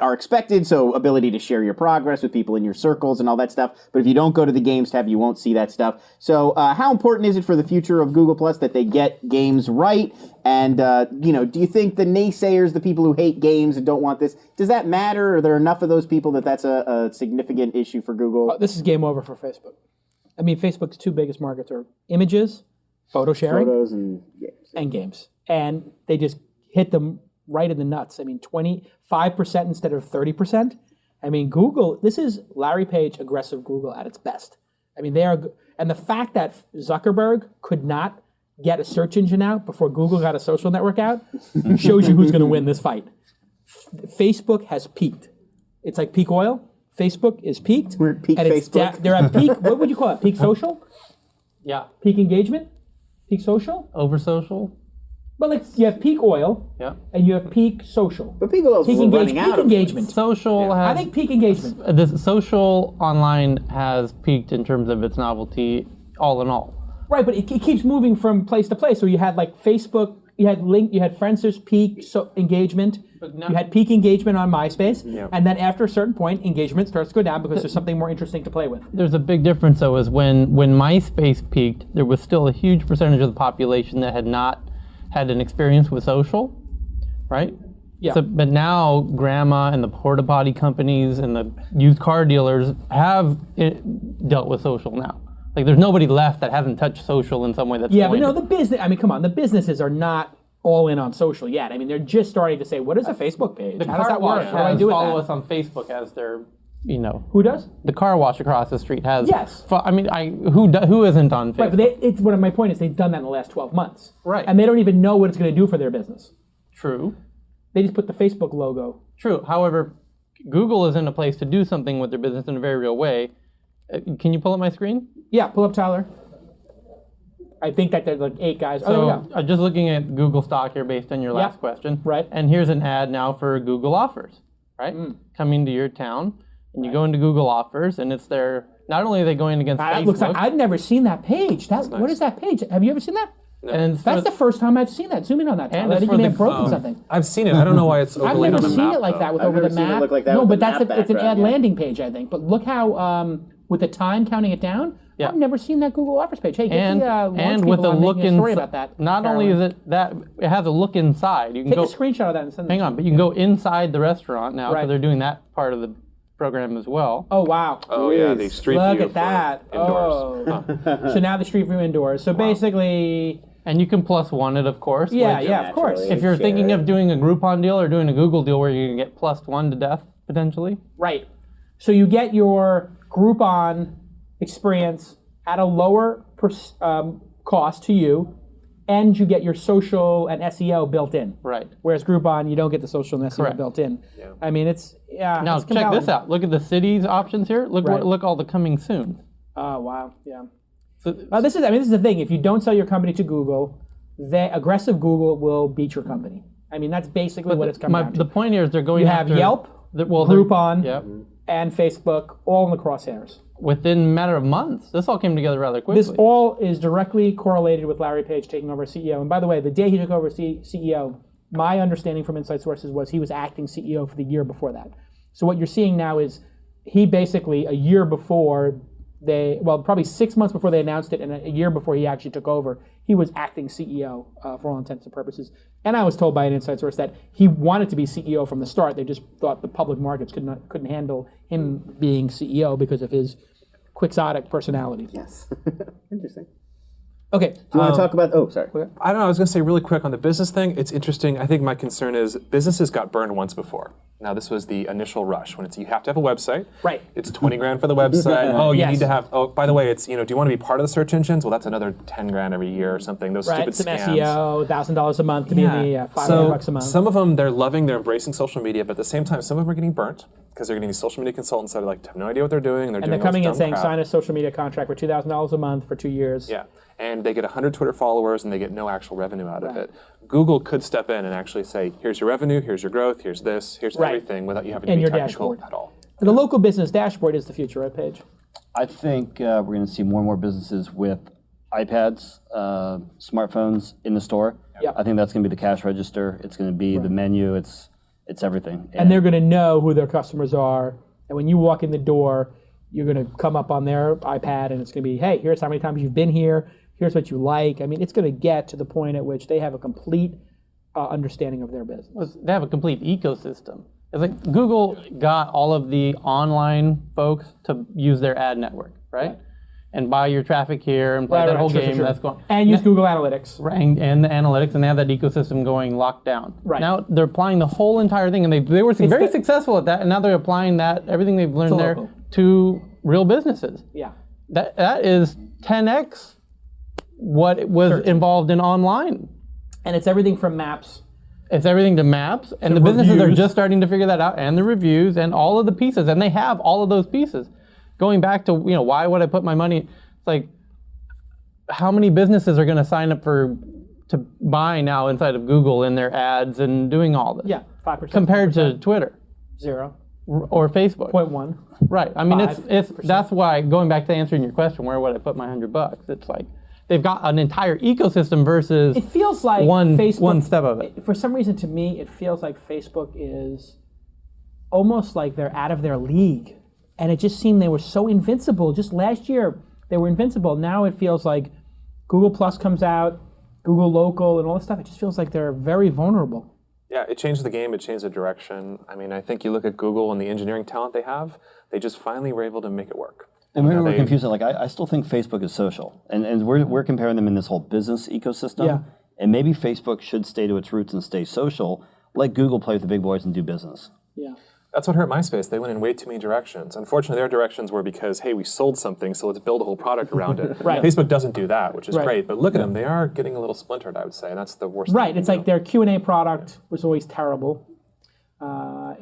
are expected, so ability to share your progress with people in your circles and all that stuff. But if you don't go to the Games tab, you won't see that stuff. So how important is it for the future of Google Plus that they get games right? And, do you think the naysayers, the people who hate games and don't want this, does that matter? Are there enough of those people that's a significant issue for Google? This is game over for Facebook. I mean, Facebook's two biggest markets are images, photo sharing, photos and games. And they just hit them right in the nuts. I mean, 25% instead of 30%. I mean, Google, this is Larry Page aggressive Google at its best. I mean, and the fact that Zuckerberg could not get a search engine out before Google got a social network out shows you who's going to win this fight. Facebook has peaked. It's like peak oil. Facebook is peaked. We're at peak and Facebook. They're at peak, what would you call it? Peak social? Yeah. Peak engagement? Peak social? Over social. But like you have peak oil Yeah. and you have peak social. But peak oil's Peak running out peak of engagement. Social has. I think peak engagement. The social online has peaked in terms of its novelty, all in all. Right, but it keeps moving from place to place. So you had like Facebook, you had Friendster's peak engagement. You had peak engagement on MySpace, and then after a certain point, engagement starts to go down because there's something more interesting to play with. There's a big difference though, is when MySpace peaked, there was still a huge percentage of the population that had not had an experience with social, right? Yeah. So, but now grandma and the porta potty companies and the used car dealers have dealt with social now. Like there's nobody left that hasn't touched social in some way. That's But no, the business. I mean, come on, the businesses are not all in on social yet. I mean, they're just starting to say, "What is a Facebook page? How does that work? How do I do with follow that?" us on Facebook as their, Who does? the car wash across the street has. Yes. I mean, who isn't on Facebook? Right, but it's one of my point is they've done that in the last 12 months. Right. And they don't even know what it's going to do for their business. True. They just put the Facebook logo. True. However, Google is in a place to do something with their business in a very real way. Can you pull up my screen? Yeah, pull up Tyler. I think that there's like 8 guys. So there we go. just looking at Google stock here based on your last question. Right. And here's an ad now for Google Offers, right? Coming to your town. And you go into Google Offers, and it's their, not only are they going against That Facebook. looks like I've never seen that page. What is that page? Have you ever seen that? And That's the first time I've seen that. Zoom in on that. And Tyler. I it's think for you may the- have broken something. I've seen it. I don't know why it's I've overlaid never on the seen map, it like though. that with I've over the never seen it map. look like that No, with but the that's map it's an ad background, yeah. landing page, I think. But look how with the time counting it down. Yeah. I've never seen that Google Offers page. Hey, get and the launch and people with the on look making a story inside. about that. Not only is it that, it has a look inside. You can Take go. a screenshot of that and send it. Hang on, but you can go inside the restaurant now because Right. they're doing that part of the program as well. Oh wow! Oh yeah, the street Look view at that. for indoors. Oh. So now the street view indoors. So basically, And you can +1 it, of course. yeah, which- of course. Naturally. If you're Share thinking it. of doing a Groupon deal or doing a Google deal where you can get +1 to death potentially. Right. So you get your Groupon experience at a lower cost to you, and you get your social and SEO built in. Right. Whereas Groupon, you don't get the social and SEO Correct. built in. I mean, it's Now it's check compelling. this out. Look at the cities options here. Look Right. look all the coming soon. Oh wow, yeah. So, This is the thing. If you don't sell your company to Google, aggressive Google will beat your company. I mean, that's basically what it's coming down to. the point here is they're going You have after Yelp, they're Groupon, Yep. and Facebook all in the crosshairs. Within a matter of months. This all came together rather quickly. This all is directly correlated with Larry Page taking over as CEO. And by the way, the day he took over as CEO, my understanding from inside sources was he was acting CEO for the year before that. So what you're seeing now is he basically, a year before probably 6 months before they announced it and a year before he actually took over, he was acting CEO for all intents and purposes. And I was told by an inside source that he wanted to be CEO from the start. They just thought the public markets couldn't handle him being CEO because of his quixotic personality. Yes. Interesting. Okay. Do you want to talk about? Oh, sorry. I don't know. I was going to say really quick on the business thing. It's interesting. I think my concern is businesses got burned once before. Now this was the initial rush when you have to have a website. Right. It's 20 grand for the website. Oh, you Yes. need to have. Oh, by the way, it's do you want to be part of the search engines? Well, that's another 10 grand every year or something. Those Right, stupid some scams. SEO, $1,000 a month to be in the $500 a month. Some of them they're loving, they're embracing social media, but at the same time, some of them are getting burnt because they're getting these social media consultants that are like have no idea what they're doing. And doing they're coming all in this saying, dumb crap. sign a social media contract for $2,000 a month for 2 years. Yeah, and they get 100 Twitter followers and they get no actual revenue out of it. Google could step in and actually say, here's your revenue, here's your growth, here's this, here's Right. everything without you having And to your be technical dashboard. at all. The local business dashboard is the future, right, Paige? I think we're going to see more and more businesses with iPads, smartphones in the store. Yep. I think that's going to be the cash register. It's going to be the menu. It's everything. And they're going to know who their customers are. And when you walk in the door, you're going to come up on their iPad and it's going to be, hey, here's how many times you've been here. Here's what you like. I mean, it's going to get to the point at which they have a complete understanding of their business. They have a complete ecosystem. It's like Google got all of the online folks to use their ad network, right? And buy your traffic here and play that whole game. Sure. That's going. And use Google Analytics. Right, and the analytics, and they have that ecosystem going locked down. Right. Now they're applying the whole entire thing, and they were very successful at that, and now they're applying that everything they've learned there local. to real businesses. Yeah. That is 10x what was involved in online. And it's everything from maps. It's everything to maps, and the businesses are just starting to figure that out, and the reviews, and all of the pieces, and they have all of those pieces. Going back to, why would I put my money? It's like, how many businesses are going to sign up to buy now inside of Google in their ads and doing all this? Yeah, 5%. Compared to Twitter. 0. Or Facebook. 0.1. Right. I mean, 5%. that's why, going back to answering your question, where would I put my $100? It's like, they've got an entire ecosystem versus it feels like one Facebook, step of it. For some reason, to me, it feels like Facebook is almost like they're out of their league. And it just seemed they were so invincible. Just last year, they were invincible. Now it feels like Google Plus comes out, Google Local, and all this stuff. It just feels like they're very vulnerable. Yeah, it changed the game. It changed the direction. I mean, I think you look at Google and the engineering talent they have, they just finally were able to make it work. And we were confused. Like, I still think Facebook is social. And we're comparing them in this whole business ecosystem. Yeah. And maybe Facebook should stay to its roots and stay social. Let Google play with the big boys and do business. Yeah. That's what hurt MySpace. They went in way too many directions. Unfortunately, their directions were because, hey, we sold something, so let's build a whole product around it. Right. Facebook doesn't do that, which is Right. great. But look at them. They are getting a little splintered, I would say. And that's the worst Right. thing It's to like do. their Q&A product was always terrible.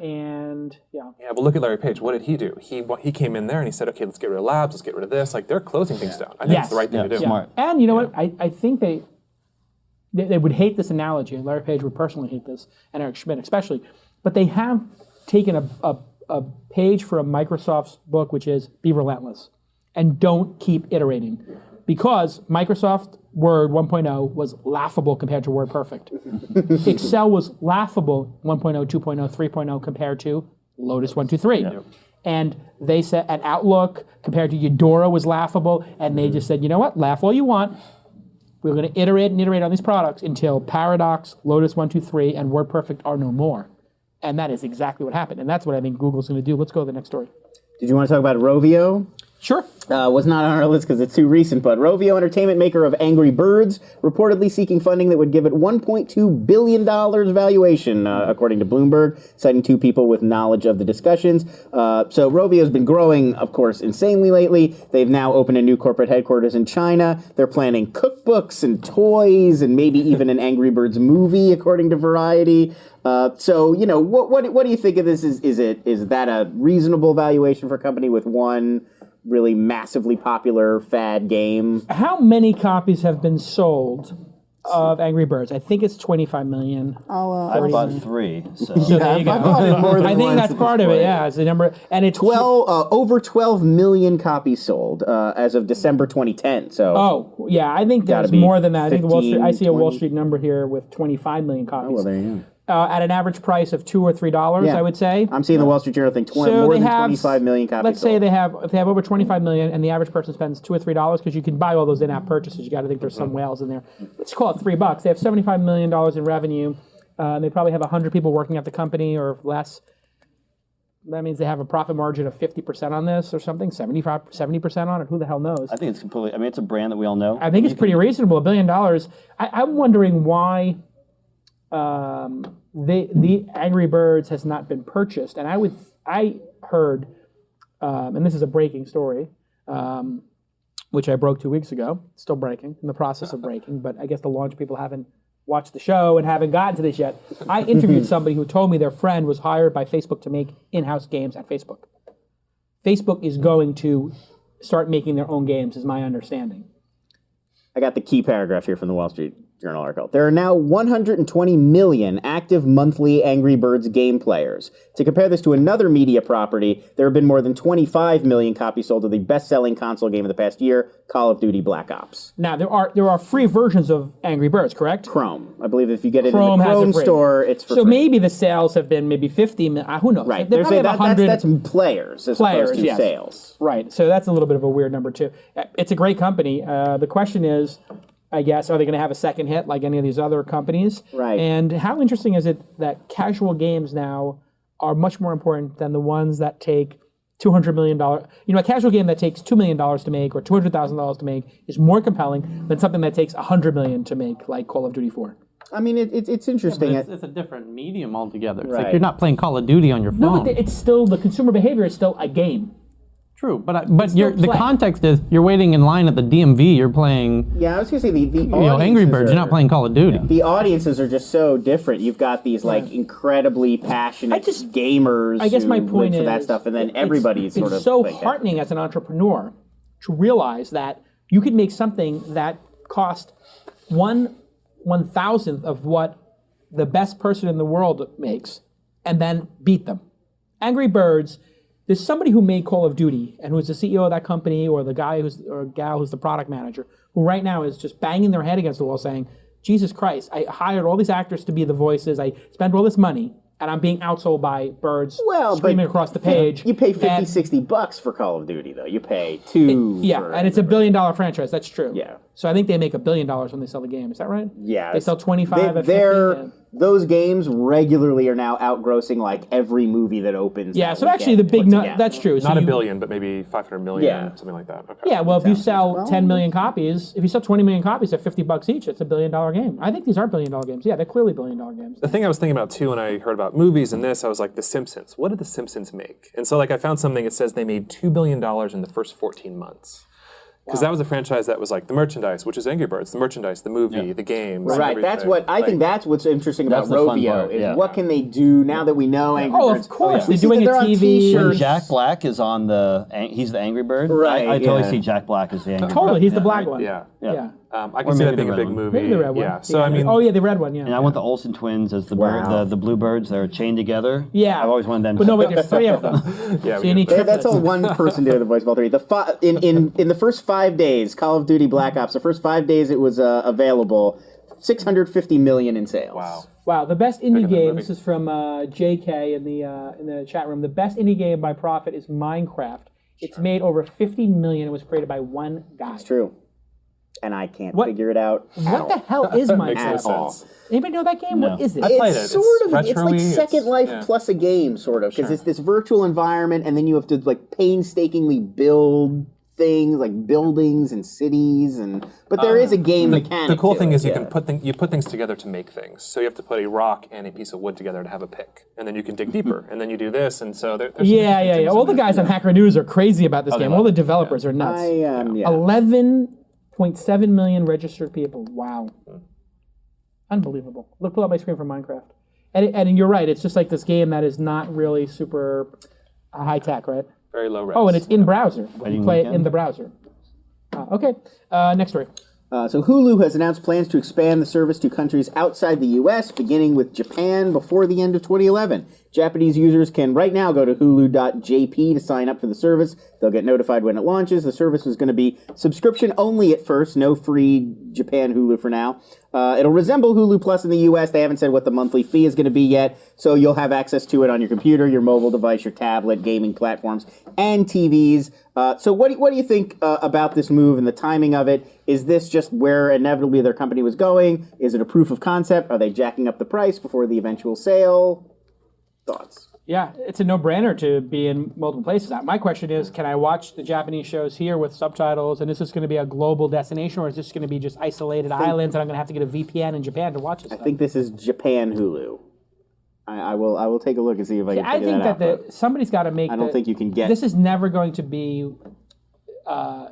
And, yeah. Yeah, but look at Larry Page. What did he do? He came in there and he said, okay, let's get rid of labs, let's get rid of this. Like, they're closing things down. I think Yes. it's the right thing to do. Smart. And you know what? I think they would hate this analogy. Larry Page would personally hate this, and Eric Schmidt especially. But they have taken a page from Microsoft's book, which is be relentless and don't keep iterating. Because Microsoft Word 1.0 was laughable compared to WordPerfect. Excel was laughable 1.0, 2.0, 3.0 compared to Lotus 123. Yeah. And they said, and Outlook compared to Eudora was laughable, and they just said, you know what, laugh all you want. We're going to iterate and iterate on these products until Paradox, Lotus 123, and WordPerfect are no more. And that is exactly what happened. And that's what I think Google's going to do. Let's go to the next story. Did you want to talk about Rovio? Sure. Was not on our list because it's too recent, but Rovio Entertainment, maker of Angry Birds, reportedly seeking funding that would give it $1.2 billion valuation, according to Bloomberg, citing two people with knowledge of the discussions. So Rovio's been growing, of course, insanely lately. They've now opened a new corporate headquarters in China. They're planning cookbooks and toys and maybe even an Angry Birds movie, according to Variety. So, you know, what do you think of this? Is that a reasonable valuation for a company with one really massively popular fad game? How many copies have been sold of Angry Birds? I think it's 25 million. I bought 3. So. There you go. I think that's part of it. Yeah, it's the number, and it's over 12 million copies sold as of December 2010. So yeah, I think there's be more than that. I think 15, I see a Wall 20. Street number here with 25 million copies. well, there you go. At an average price of $2 or $3, Yeah. I would say. I'm seeing the Wall Street Journal think more than 25 million copies Let's say sold. if they have over 25 million and the average person spends $2 or $3, because you can buy all those in-app purchases, you got to think there's some whales in there. Let's call it $3. They have $75 million in revenue. They probably have 100 people working at the company or less. That means they have a profit margin of 50% on this or something, 70% on it. Who the hell knows? I think it's completely, it's a brand that we all know. I think it's pretty reasonable, $1 billion. I'm wondering why the Angry Birds has not been purchased. And I heard, and this is a breaking story, which I broke 2 weeks ago, still breaking, in the process of breaking, but I guess the launch people haven't watched the show and haven't gotten to this yet. I interviewed somebody who told me their friend was hired by Facebook to make in-house games at Facebook. Facebook is going to start making their own games, is my understanding. I got the key paragraph here from the Wall Street Journal article. There are now 120 million active monthly Angry Birds game players. To compare this to another media property, there have been more than 25 million copies sold of the best-selling console game of the past year, Call of Duty Black Ops. Now, there are free versions of Angry Birds, correct? Chrome. I believe if you get it Chrome in the has Chrome it free. store, it's for So free. maybe the sales have been maybe 50 million, who knows? Right. They probably have 100. That's players as opposed to yes. sales. Right. So that's a little bit of a weird number, too. It's a great company. The question is, I guess, are they going to have a second hit like any of these other companies? Right. And how interesting is it that casual games now are much more important than the ones that take $200 million? You know, a casual game that takes $2 million to make or $200,000 to make is more compelling than something that takes $100 million to make, like Call of Duty 4. I mean, it's interesting. It's a different medium altogether. It's Right. like you're not playing Call of Duty on your phone. No, but it's still, the consumer behavior is still a game. True, but still the play. context is you're waiting in line at the DMV. You're playing, Yeah, I was gonna say the Angry audiences Birds. You're not are- playing Call of Duty. The audiences are just so different. You've got these like incredibly passionate gamers. I guess my who point live for that is stuff, and then it's- everybody's sort of It's so like that. heartening as an entrepreneur to realize that you could make something that cost 1/1000th of what the best person in the world makes, and then beat them. Angry Birds. There's somebody who made Call of Duty and who's the CEO of that company, or the guy or gal who's the product manager, who right now is just banging their head against the wall saying, Jesus Christ, I hired all these actors to be the voices, I spent all this money, and I'm being outsold by birds screaming across the page. You pay $50-$60 for Call of Duty, though. You pay $2. for and it's a $1 billion franchise. That's true. Yeah. So I think they make $1 billion when they sell the game. Is that right? Yeah. They sell 25 at 50. They're those games regularly are now outgrossing like every movie that opens. Yeah. that So actually, the weekend big put together. that's true. So Not a you- billion, but maybe 500 million, Yeah. something like that. Okay. Yeah, well, if you sell 10 million copies, if you sell 20 million copies at $50 each, it's a $1 billion game. I think these are $1 billion games. Yeah, they're clearly $1 billion games. The thing I was thinking about too when I heard about movies and this, I was like, The Simpsons. What did The Simpsons make? And so like I found something that says they made $2 billion in the first 14 months. Because that was a franchise that was like the merchandise, which is Angry Birds, the merchandise, the movie, the games. Right, that's what I think. That's what's interesting about That's the fun Rovio part, is yeah. what can they do now that we know Angry Oh, Birds. of course. We They're see doing that a they're on TV. T-shirts. Jack Black is on he's the Angry Bird. Right, I totally yeah. see Jack Black as the Angry Bird. Totally, he's the black one. Yeah. Yeah. I Or can see that maybe being the a red big one. movie. Maybe the red one. Yeah. So I mean, oh yeah, the red one. Yeah. And I want the Olsen twins as the Wow. the blue birds. They're chained together. Yeah. I've always wanted them. But no, wait, there's 3 of them. yeah, So we you need did. That's triplets. all one person doing the voice of all three. In the first 5 days, Call of Duty Black Ops, the first 5 days it was available, 650 million in sales. Wow. Wow, the best Bigger indie than game. movie. This is from JK in the chat room. The best indie game by profit is Minecraft. It's made over 50 million. It was created by one guy. It's true. And I can't What- figure it out. What the hell is Makes no Minecraft? sense. Anybody know that game? No. What is it? I played it. It's sort of, it's retro-y, like Second Life yeah. plus a game, sort of, because Sure. it's this virtual environment, and then you have to like painstakingly build things like buildings and cities, but there is a game mechanic. The cool to thing it, is you yeah. can put things together to make things. So you have to put a rock and a piece of wood together to have a pick, and then you can dig deeper, and then you do this, and so there's some Yeah. interesting things All in the there. guys on Hacker News are crazy about this game. love All the it. developers are nuts. Yeah. 11.7 million registered people. Wow. Unbelievable. Look, pull up my screen for Minecraft. And you're right. It's just like this game that is not really super high tech, right? Very low res. Oh, and it's in browser. You Wedding play it weekend? in the browser. Okay. Next story. So Hulu has announced plans to expand the service to countries outside the U.S., beginning with Japan before the end of 2011. Japanese users can right now go to hulu.jp to sign up for the service. They'll get notified when it launches. The service is going to be subscription only at first, no free Japan Hulu for now. It'll resemble Hulu Plus in the U.S. They haven't said what the monthly fee is going to be yet, so you'll have access to it on your computer, your mobile device, your tablet, gaming platforms, and TVs. So what do you think about this move and the timing of it? Is this just where inevitably their company was going? Is it a proof of concept? Are they jacking up the price before the eventual sale? Thoughts? Yeah, it's a no-brainer to be in multiple places. My question is, can I watch the Japanese shows here with subtitles, and is this going to be a global destination, or is this going to be just isolated islands, and I'm going to have to get a VPN in Japan to watch this I stuff? think this is Japan Hulu. I will take a look and see if I can I figure think that that out. but somebody's got to make. I don't think you can get. This is never going to be.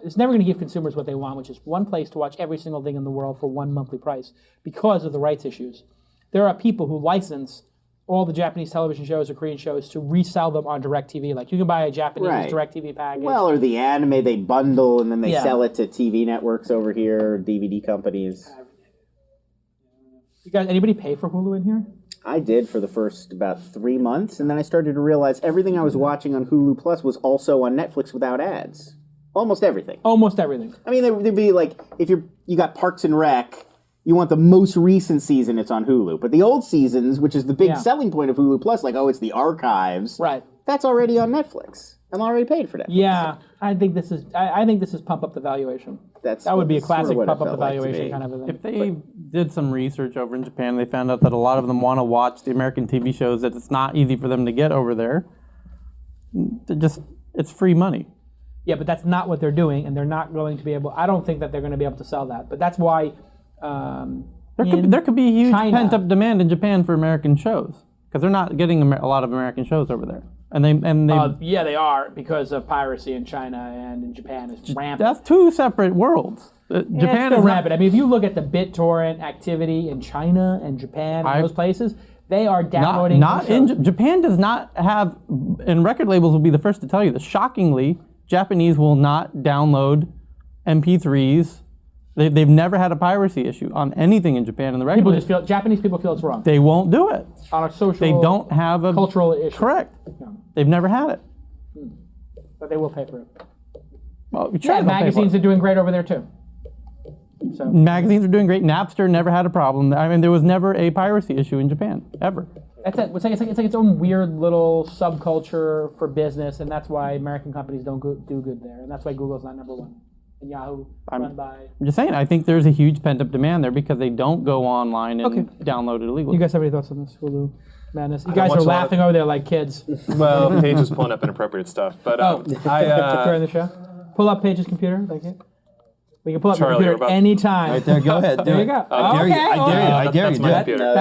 It's never going to give consumers what they want, which is one place to watch every single thing in the world for one monthly price because of the rights issues. There are people who license all the Japanese television shows or Korean shows to resell them on DirecTV. Like you can buy a Japanese Right. DirecTV package. Well, or the anime they bundle and then they Yeah. sell it to TV networks over here, DVD companies. You guys, anybody pay for Hulu in here? I did for the first about 3 months, and then I started to realize everything I was watching on Hulu Plus was also on Netflix without ads. Almost everything. Almost everything. I mean, there'd be like, if you got Parks and Rec, you want the most recent season, it's on Hulu. But the old seasons, which is the big Yeah. selling point of Hulu Plus, like, oh, it's the archives. Right. That's already on Netflix. I'm already paid for that. Yeah, I think this is. I think this is pump up the valuation. That would be a sort of classic what it pump up the felt like to valuation me. kind of a thing. If they did some research over in Japan, they found out that a lot of them want to watch the American TV shows that it's not easy for them to get over there. It's free money. Yeah, but that's not what they're doing, and they're not going to be able. I don't think that they're going to be able to sell that. But that's why. There could be a huge China- pent-up demand in Japan for American shows because they're not getting a lot of American shows over there. and they Yeah, they are, because of piracy in China and in Japan. It's rampant. that's two separate worlds. Japan is is rampant. I mean, if you look at the BitTorrent activity in China and Japan and those places, they are downloading. Not in Japan does not have, and record labels will be the first to tell you this. Shockingly, Japanese will not download MP3s. They've never had a piracy issue on anything in Japan. And the record Japanese people feel it's wrong. They won't do it. On a social, they don't have a cultural issue. Correct. No. They've never had it. But they will pay for it. Well, sure, Yeah, magazines are doing great over there too. So magazines are doing great. Napster never had a problem. I mean, there was never a piracy issue in Japan ever. that's it. It's like its own weird little subculture for business, and that's why American companies don't do good there, and that's why Google's not number one. And Yahoo run by. I'm just saying. I think there's a huge pent-up demand there because they don't go online and download it illegally. You guys have any thoughts on this Hulu madness? You guys are laughing over there like kids. Well, Paige is pulling up inappropriate stuff, but During the show, pull up Paige's computer. Thank you. We can pull up Charlie, the computer anytime. Right there, go ahead. There you go. I dare you. I dare you. That's my Do it. computer.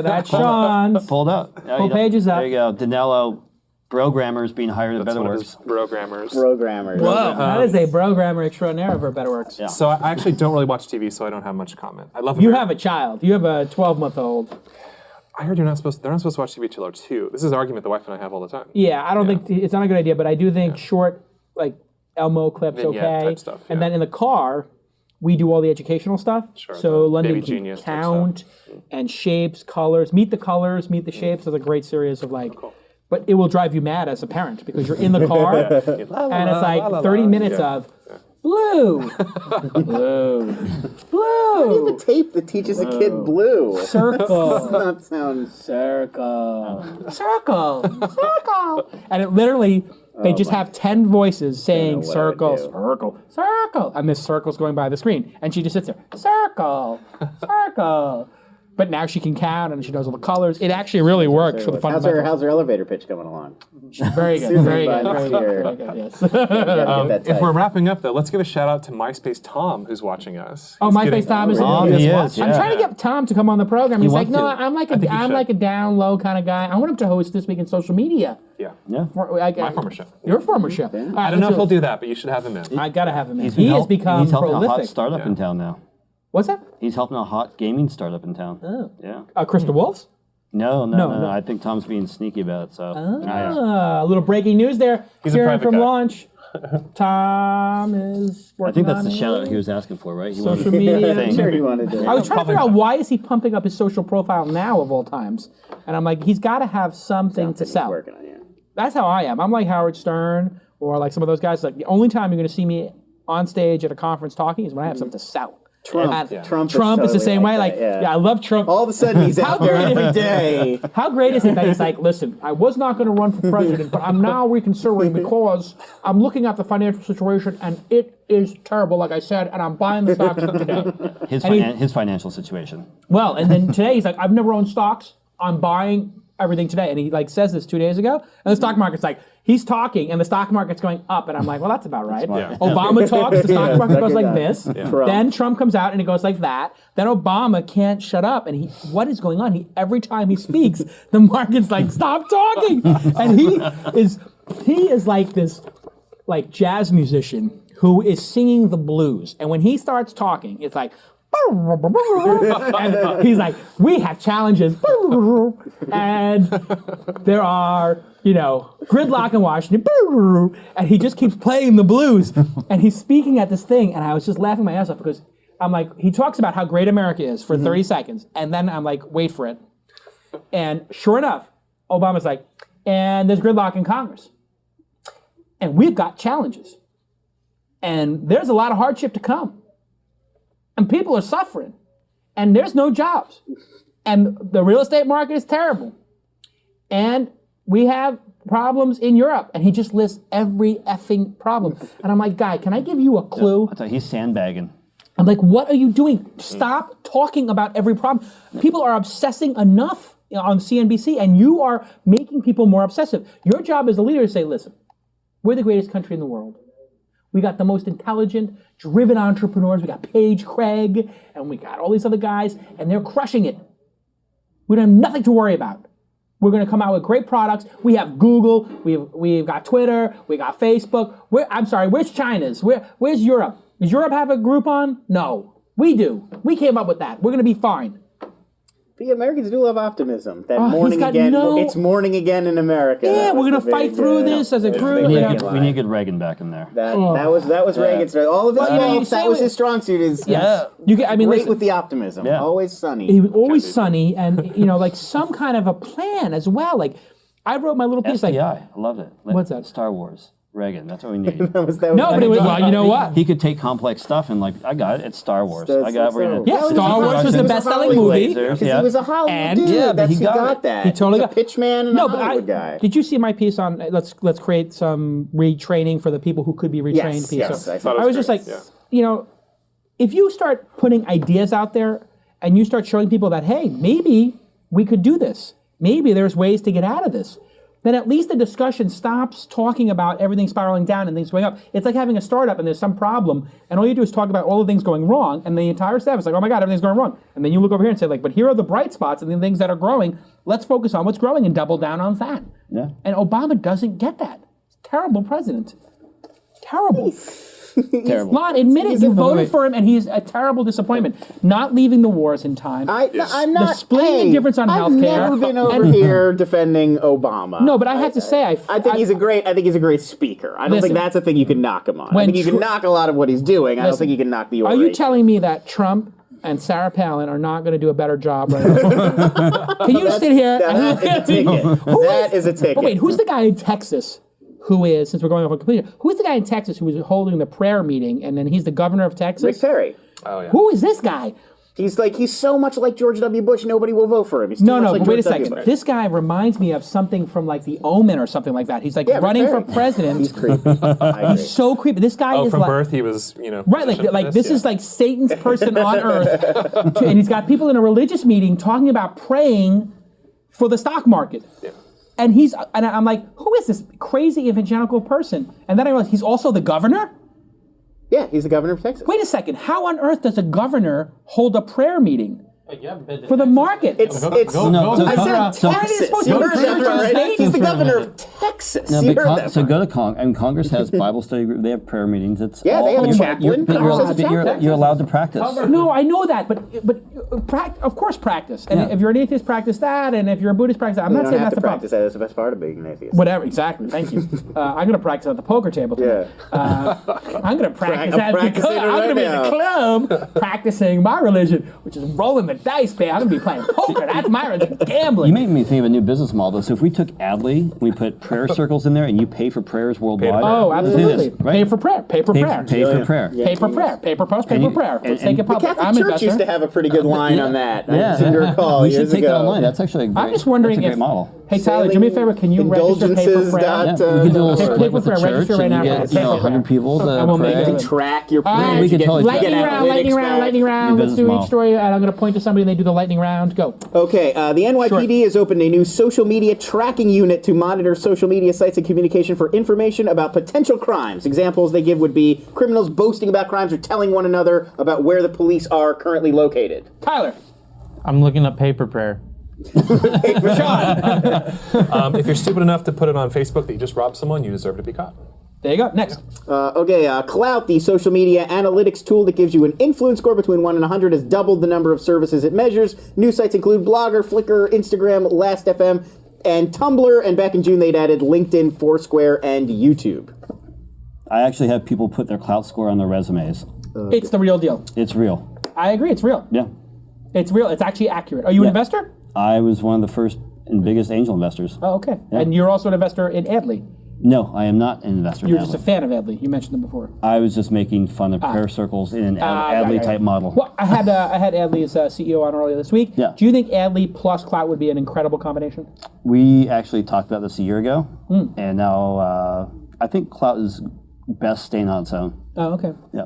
That's Sean's. Pull it up. Pull Pages up. There you go. Danilo, programmers being hired at That's Better one of Works. his programmers. Programmers. Whoa, that is a programmer extraordinaire for Better Works. Yeah. So I actually don't really watch TV, so I don't have much comment. I love. You have a child. You have a 12-month-old. I heard they're not supposed to watch TV till they're 2. This is an argument the wife and I have all the time. Yeah, I don't think it's not a good idea, but I do think short, like Elmo clips, Vignette okay. type stuff, And yeah. then in the car, we do all the educational stuff. Sure, So the London Baby can Genius type count and shapes, colors, meet the colors, meet the shapes. It's a great series of like. But it will drive you mad as a parent because you're in the car and it's like 30 minutes of blue, blue, blue, The tape that teaches a kid blue. circle, Does not sound. circle, circle, and it literally. They just have 10 voices saying what I circle, do. circle, circle, and this circle's going by the screen, and she just sits there, circle, circle. But now she can count and she knows all the colors. It actually really works for the fundamentals. How's her elevator pitch coming along? Very good, very good, very good, very good. Yes. If we're wrapping up, though, let's give a shout out to MySpace Tom, who's watching us. Oh, MySpace Tom is. Tom, he is, I'm yeah. trying to get Tom to come on the program. He's like, wants no, to. I'm like think you I'm should. like a down low kind of guy. I want him to host This Week in Social Media. Yeah. Yeah. My former show. Your former show. I don't know if he'll do that, but you should have him in. I gotta have him in. He's He has helping become a hot prolific. startup in town now. What's that? He's helping a hot gaming startup in town. Oh. Yeah. Krista Wolf's? No. I think Tom's being sneaky about it. So. A little breaking news there. He's a Hearing private from guy. launch. Tom is working I think that's on the it. shout out he was asking for, right? He Social wanted media. thing. Sure, he wanted to. I was trying to figure out why is he pumping up his social profile now of all times, and I'm like, he's got to have something to sell. Working on it. That's how I am. I'm like Howard Stern or like some of those guys. Like the only time you're going to see me on stage at a conference talking is when I have something to sell. Trump. And Trump is the totally same way. like Like, that, yeah, I love Trump. All of a sudden, he's out there every day. How great is it that he's like, listen, I was not going to run for president, but I'm now reconsidering because I'm looking at the financial situation and it is terrible, like I said, and I'm buying the stocks today. His financial situation. Well, and then today he's like, I've never owned stocks. I'm buying everything today. And he like says this 2 days ago. And the stock market's like, he's talking and the stock market's going up. And I'm like, well, that's about right. Yeah. Obama talks, the stock market goes like exactly this. that. Trump. Then Trump comes out and it goes like that. Then Obama can't shut up. And what is going on? Every time he speaks, the market's like, stop talking. And he is like this like jazz musician who is singing the blues. And when he starts talking, it's like, and he's like, we have challenges, and there are, gridlock in Washington, and he just keeps playing the blues, and he's speaking at this thing, and I was just laughing my ass off because I'm like, he talks about how great America is for 30 seconds, and then I'm like, wait for it, and sure enough, Obama's like, and there's gridlock in Congress, and we've got challenges, and there's a lot of hardship to come. And people are suffering. And there's no jobs. And the real estate market is terrible. And we have problems in Europe. And he just lists every effing problem. And I'm like, guy, can I give you a clue? I thought he's sandbagging. I'm like, what are you doing? Stop talking about every problem. People are obsessing enough on CNBC, and you are making people more obsessive. Your job as a leader is to say, listen, we're the greatest country in the world. We got the most intelligent, driven entrepreneurs. We got Paige Craig, and we got all these other guys, and they're crushing it. We don't have nothing to worry about. We're going to come out with great products. We have Google. We've got Twitter. We got Facebook. Where's China's? Where's Europe? Does Europe have a Groupon? No. We do. We came up with that. We're going to be fine. The Americans do love optimism. That Oh, morning he's got again. no- It's morning again in America. Yeah, That we're was going to the fight big, through this as a group. We you need, know. to get Reagan back in there. That was Reagan's. All of his Well, you know, you faults. say That was it- his strong suit. Is Yes. You get, I mean, great listen, with the optimism. Yeah. Always sunny. he was always sunny and, like some kind of a plan as well. Like, I wrote my little piece SDI, like, I love it. What's that? Star Wars. Reagan, that's what we need. that was no, but it was, well, you know what? He could take complex stuff and I got it. It's Star Wars. I got it. We're gonna. Yeah, Star Wars was the best-selling movie. Because he was a Hollywood And- dude. Yeah, but That's he who got got it. that. He totally He's a got- pitch man and No, a but Hollywood guy. did you see my piece on let's create some retraining for the people who could be retrained Yes, piece? yes, So I thought it I was just like, if you start putting ideas out there and you start showing people that, hey, maybe we could do this. Maybe there's ways to get out of this. Then at least the discussion stops talking about everything spiraling down and things going up. It's like having a startup and there's some problem, and all you do is talk about all the things going wrong, and the entire staff is like, oh my God, everything's going wrong. And then you look over here and say, like, but here are the bright spots and the things that are growing. Let's focus on what's growing and double down on that. Yeah. And Obama doesn't get that. Terrible president. Terrible. Terrible. Not admit it. You voted for him, and he's a terrible disappointment. Not leaving the wars in time. I'm not. The splitting the difference on I've healthcare. never been over here defending Obama. No, but I have to say, I think he's a great speaker. I don't Listen, think that's a thing you can knock him on. I when think you can knock a lot of what he's doing. I don't think you can knock the Are oration. you telling me that Trump and Sarah Palin are not going to do a better job right now? Can you sit here? That is a ticket. That is a ticket. But wait, who's the guy in Texas who is, since we're going off on completion, who's the guy in Texas who was holding the prayer meeting, and then he's the governor of Texas? Rick Perry. Oh yeah. Who is this guy? He's so much like George W. Bush, nobody will vote for him. He's too No, much like but wait a George W. second. Bush. This guy reminds me of something from like The Omen or something like that. He's like Yeah, running Rick for Perry. president. He's creepy. I agree. He's so creepy. This guy Oh, is from like, birth he was, right, like this is like Satan's person on earth, and he's got people in a religious meeting talking about praying for the stock market. Yeah. And I'm like, who is this crazy evangelical person? And then I realized he's also the governor? Yeah, he's the governor of Texas. Wait a second, how on earth does a governor hold a prayer meeting for the market? I said so- Texas. supposed You to heard go that to right? states? He's the governor of Texas. No, You but heard that so right. go to Congress has Bible study group. They have prayer meetings. It's Yeah, they have a you're- chaplain. But Congress has a chaplain. you're allowed to practice. No, I know that, but of course practice. And Yeah. if you're an atheist, practice that. And if you're a Buddhist, practice that. I'm You not don't saying have that's to the problem. practice that. That's the best part of being an atheist. Whatever, exactly. Thank you. I'm going to practice at the poker table today. I'm going to practice I'm at practicing it I'm going to be right at the club practicing my religion, which is rolling the dice, man. I'm going to be playing poker. That's my religion. Gambling. You made me think of a new business model. So if we took Adley, we put prayer circles in there, and you pay for prayers worldwide. Oh, The thing absolutely. is, right? Pay for prayer. Pay for prayer. Pay for prayer. Pay for prayer. Pay for post. Pay And for you- prayer. Let's take it and- The public. Catholic I'm an Church investor. used to have a pretty good line on that. I seem to recall we should years take ago. that online. That's actually a great, I'm just wondering that's a great if. model. Hey, Tyler, do me a favor. Can you register pay for prayer? Yeah, Indulgences. we can do a Pay split for with the prayer. church, Register right and now you for get pay for 100 prayer. people to I will make pray. it. You can track your All right, prayers. we can you totally get lightning round, analytics lightning round, back. lightning round. New Let's business do each model. story, and I'm going to point to somebody and they do the lightning round. Go. Okay, the NYPD has opened a new social media tracking unit to monitor social media sites and communication for information about potential crimes. Examples they give would be criminals boasting about crimes or telling one another about where the police are currently located. Tyler. I'm looking up paper prayer. If you're stupid enough to put it on Facebook that you just robbed someone, you deserve to be caught. There you go. Next. Clout, the social media analytics tool that gives you an influence score between 1 and 100, has doubled the number of services it measures. New sites include Blogger, Flickr, Instagram, Last.fm, and Tumblr. And back in June, they'd added LinkedIn, Foursquare, and YouTube. I actually have people put their clout score on their resumes. It's the real deal. It's real. I agree. It's real. Yeah. It's real. It's actually accurate. Are you an Yeah. investor? I was one of the first and biggest angel investors. Oh, okay. Yeah. And you're also an investor in Adley. No, I am not an investor. You're in just a Adley. fan of Adley. You mentioned them before. I was just making fun of prayer circles in an Adley type model. Well, I had Adley's CEO on earlier this week. Yeah. Do you think Adley plus Clout would be an incredible combination? We actually talked about this a year ago, Hmm. and now I think clout is best staying on its own. Oh, okay. Yeah.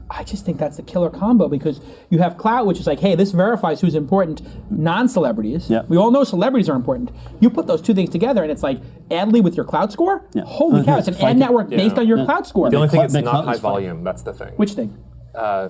I just think that's the killer combo because you have Clout, which is like, hey, this verifies who's important, non-celebrities. Yeah. We all know celebrities are important. You put those two things together, and it's like Adley with your Clout score. Yeah. Holy cow! It's an It's like ad network based on your Yeah. Clout score. The only thing Clout- it's the not clout high is fine. volume. That's the thing. Which thing?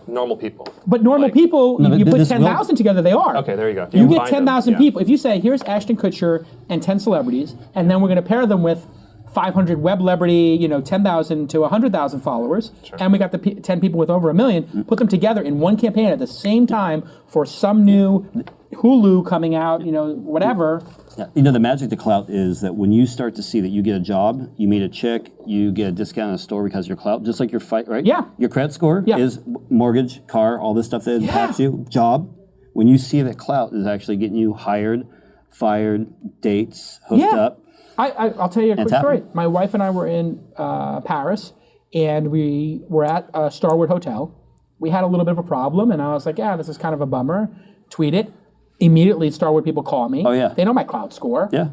normal people. But normal people, No, you but put this 10,000 together, they are. Okay, there you go. If You combine get them, 10,000 yeah. people. If you say, here's Ashton Kutcher and 10 celebrities, and then we're going to pair them with 500 web-lebrity, 10,000 to 100,000 followers, and we got the 10 people with over 1 million, put them together in one campaign at the same time for some new Hulu coming out, whatever. Yeah. The magic to clout is that when you start to see that you get a job, you meet a chick, you get a discount in a store because of your clout, just like your fight, right? Yeah. Your credit score Yeah. is mortgage, car, all this stuff that impacts you, job. When you see that clout is actually getting you hired, fired, dates, hooked up. I'll tell you a quick story. happening. My wife and I were in Paris, and we were at a Starwood hotel. We had a little bit of a problem, and I was like, this is kind of a bummer. Tweet it. Immediately, Starwood people call me. Oh, yeah. They know my cloud score. Yeah.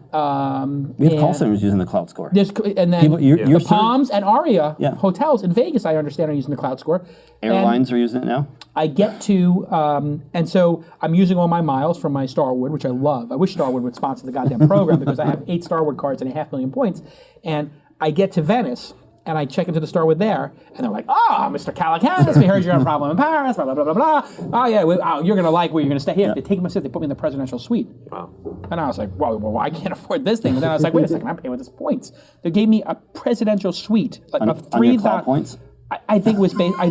We have call centers using the clout score. And then People- you're the Palms and Aria Yeah. hotels in Vegas, I understand, are using the cloud score. Airlines are using it now. I get to, and so I'm using all my miles from my Starwood, which I love. I wish Starwood would sponsor the goddamn program because I have 8 Starwood cards and 500,000 points. And I get to Venice, and I check into the Starwood there, and they're like, Mr. Calacanis, we heard you had a problem in Paris, blah, blah, blah, blah, blah. Oh, yeah, you're going to like where you're going to stay here. They take my they put me in the presidential suite. Wow. And I was like, well, I can't afford this thing. And then I was like, wait a second, I'm paying with this points. They gave me a presidential suite, like of On your clout 3,000 points. I think it was based. I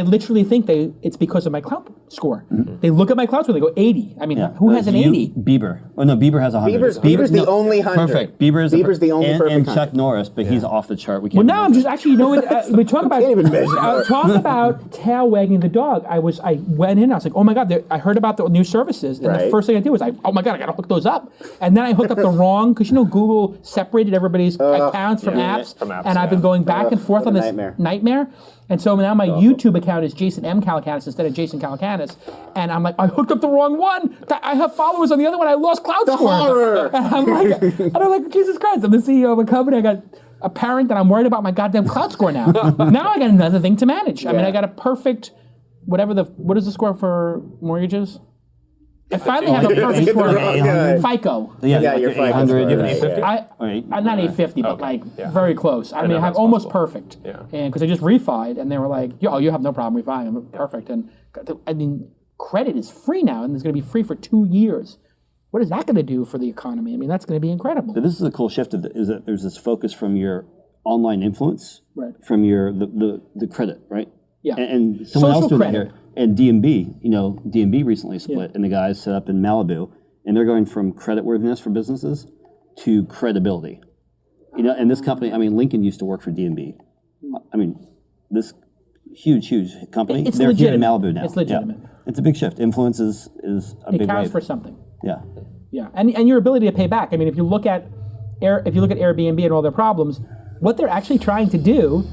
literally think it's because of my clout score. They look at my clout score, they go 80. I mean, who has an 80? Bieber. Oh no, Bieber has 100. Bieber's the only 100. Perfect. Bieber's the only perfect and 100. Chuck Norris, but he's off the chart. We can't. Well, now I'm just actually, we talk about Can't even measure talk about tail wagging the dog. I went in. I was like, oh my god, I heard about the new services, and the Right. first thing I did was, oh my god, I gotta hook those up. And then I hooked up the wrong because Google separated everybody's accounts from apps, and I've been going back and forth what on a this nightmare. And so now my YouTube account is Jason M. Calacanis instead of Jason Calacanis. And I'm like, I hooked up the wrong one. I have followers on the other one. I lost cloud score. Horror. And I'm like, Jesus Christ, I'm the CEO of a company. I got a parent that I'm worried about my goddamn cloud score now. Now I got another thing to manage. I mean, I got a perfect, what is the score for mortgages? I finally have a perfect score. FICO. Yeah, you're fine. 800. You have an 850? I'm not 850, but very close. I mean, I have that's almost possible. perfect. Yeah. And because I just refied, and they were like, you have no problem refining. I'm perfect. And I mean, credit is free now, and it's going to be free for 2 years. What is that going to do for the economy? I mean, that's going to be incredible. But this is a cool shift. Is that there's this focus from your online influence, Right. from your the credit, right? Yeah. And someone Social else doing credit. that here. And DMB, DMB recently split, and the guys set up in Malibu, and they're going from creditworthiness for businesses to credibility. And this company, I mean, Lincoln used to work for DMB. I mean, this huge company. It's they're here in legitimate. Malibu now. It's legitimate. Yeah. It's a big shift. Influence is a It big counts wave. for something. Yeah. Yeah, and your ability to pay back. I mean, if you look at Airbnb and all their problems, what they're actually trying to do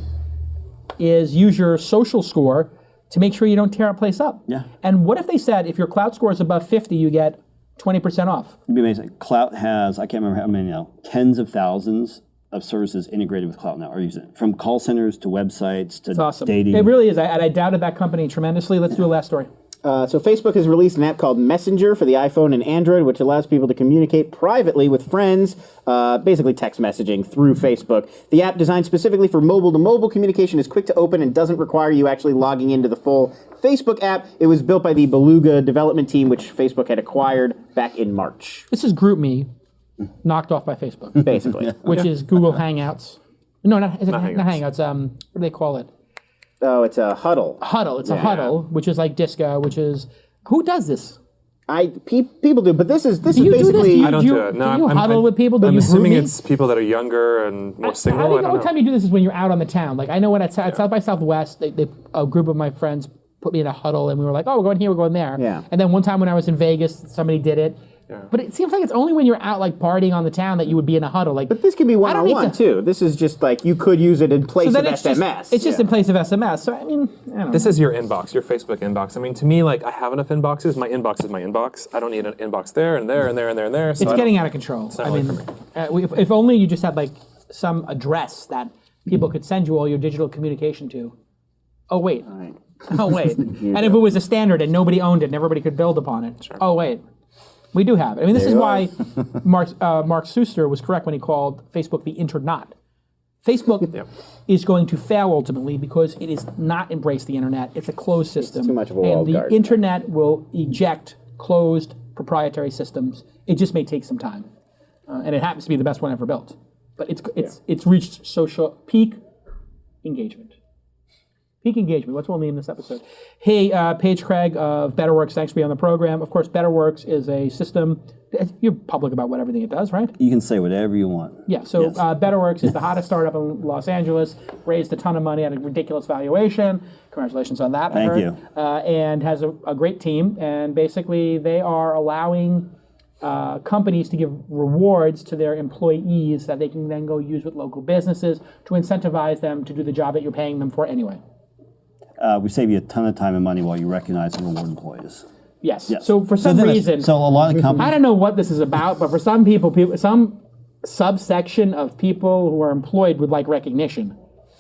is use your social score to make sure you don't tear a place up. Yeah. And what if they said if your cloud score is above 50, you get 20% off? It'd be amazing. Clout has, I can't remember how many now, tens of thousands of services integrated with Clout now are using it. From call centers to websites to It's awesome. dating. It really is. And I doubted that company tremendously. Let's do a last story. So Facebook has released an app called Messenger for the iPhone and Android, which allows people to communicate privately with friends, basically text messaging through Facebook. The app, designed specifically for mobile-to-mobile communication, is quick to open and doesn't require you actually logging into the full Facebook app. It was built by the Beluga development team, which Facebook had acquired back in March. This is GroupMe, knocked off by Facebook, Basically. which is Google Hangouts. No, not Hangouts. Hangouts. What do they call it? Oh, it's a Huddle. Huddle. It's a Huddle, which is like Disco, which is... Who does this? People do, but this is Do you do this? basically. I don't do it. No, do you huddle with people? Do I'm you assuming GroupMe? it's people that are younger and more single. I think I the don't only know. time you do this is when you're out on the town. Like I know when at South by Southwest, a group of my friends put me in a huddle, and we were like, "Oh, we're going here, we're going there." Yeah. And then one time when I was in Vegas, somebody did it. Yeah. But it seems like it's only when you're out like partying on the town that you would be in a huddle. Like, But this can be I don't need one-on-one, to- too. This is just like you could use it in place So of then it's SMS. It's just in place of SMS. So I mean, I don't This know. is your inbox, your Facebook inbox. I mean, to me, like, I have enough inboxes. My inbox is my inbox. I don't need an inbox there and there and there and there and there. So It's I getting don't- out of control. not I really mean, for if only you just had like some address that people could send you all your digital communication to. Oh wait. Oh wait. And if it was a standard and nobody owned it and everybody could build upon it. Sure. Oh wait. We do have it. I mean, this is why Mark Suster was correct when he called Facebook the Internot. Facebook is going to fail ultimately because it is not embraced the internet. It's a closed system. It's too much of a and walled the garden. internet will eject closed proprietary systems. It just may take some time, and it happens to be the best one ever built. But it's reached social peak engagement. Peak engagement. What's we'll name this episode? Hey, Paige Craig of BetterWorks. Thanks for being on the program. Of course, BetterWorks is a system. You're public about what everything it does, right? You can say whatever you want. Yeah. So BetterWorks is the hottest startup in Los Angeles. Raised a ton of money at a ridiculous valuation. Congratulations on that. Thank you. And has a great team. And basically, they are allowing companies to give rewards to their employees that they can then go use with local businesses to incentivize them to do the job that you're paying them for anyway. We save you a ton of time and money while you recognize and reward employees. Yes. So for some reason, so a lot of companies. I don't know what this is about, but for some people, some subsection of people who are employed would like recognition.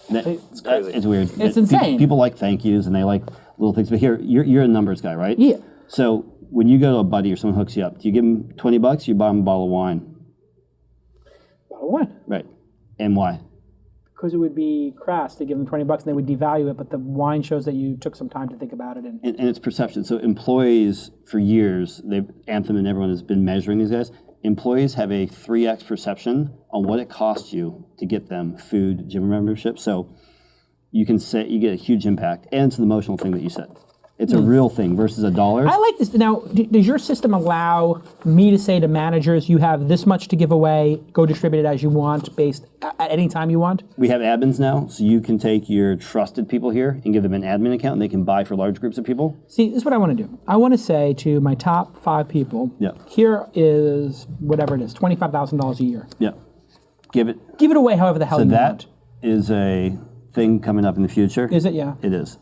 It's crazy. It's weird. It's insane. People like thank yous and they like little things. But here, you're a numbers guy, right? Yeah. So when you go to a buddy or someone hooks you up, do you give them $20? You buy them a bottle of wine. Bottle of wine. Right. And why? Because it would be crass to give them $20 and they would devalue it, but the wine shows that you took some time to think about it. And it's perception. So employees, for years, Anthem and everyone has been measuring these guys. Employees have a 3x perception on what it costs you to get them food, gym membership. So you can say you get a huge impact, and it's an emotional thing that you said. It's a real thing versus $1. I like this. Now, does your system allow me to say to managers, you have this much to give away, go distribute it as you want, based at any time you want? We have admins now, so you can take your trusted people here and give them an admin account, and they can buy for large groups of people. See, this is what I want to do. I want to say to my top 5 people, here is whatever it is, $25,000 a year. Yeah. Give it away however the hell you want. So that is a thing coming up in the future. Is it? Yeah. It is.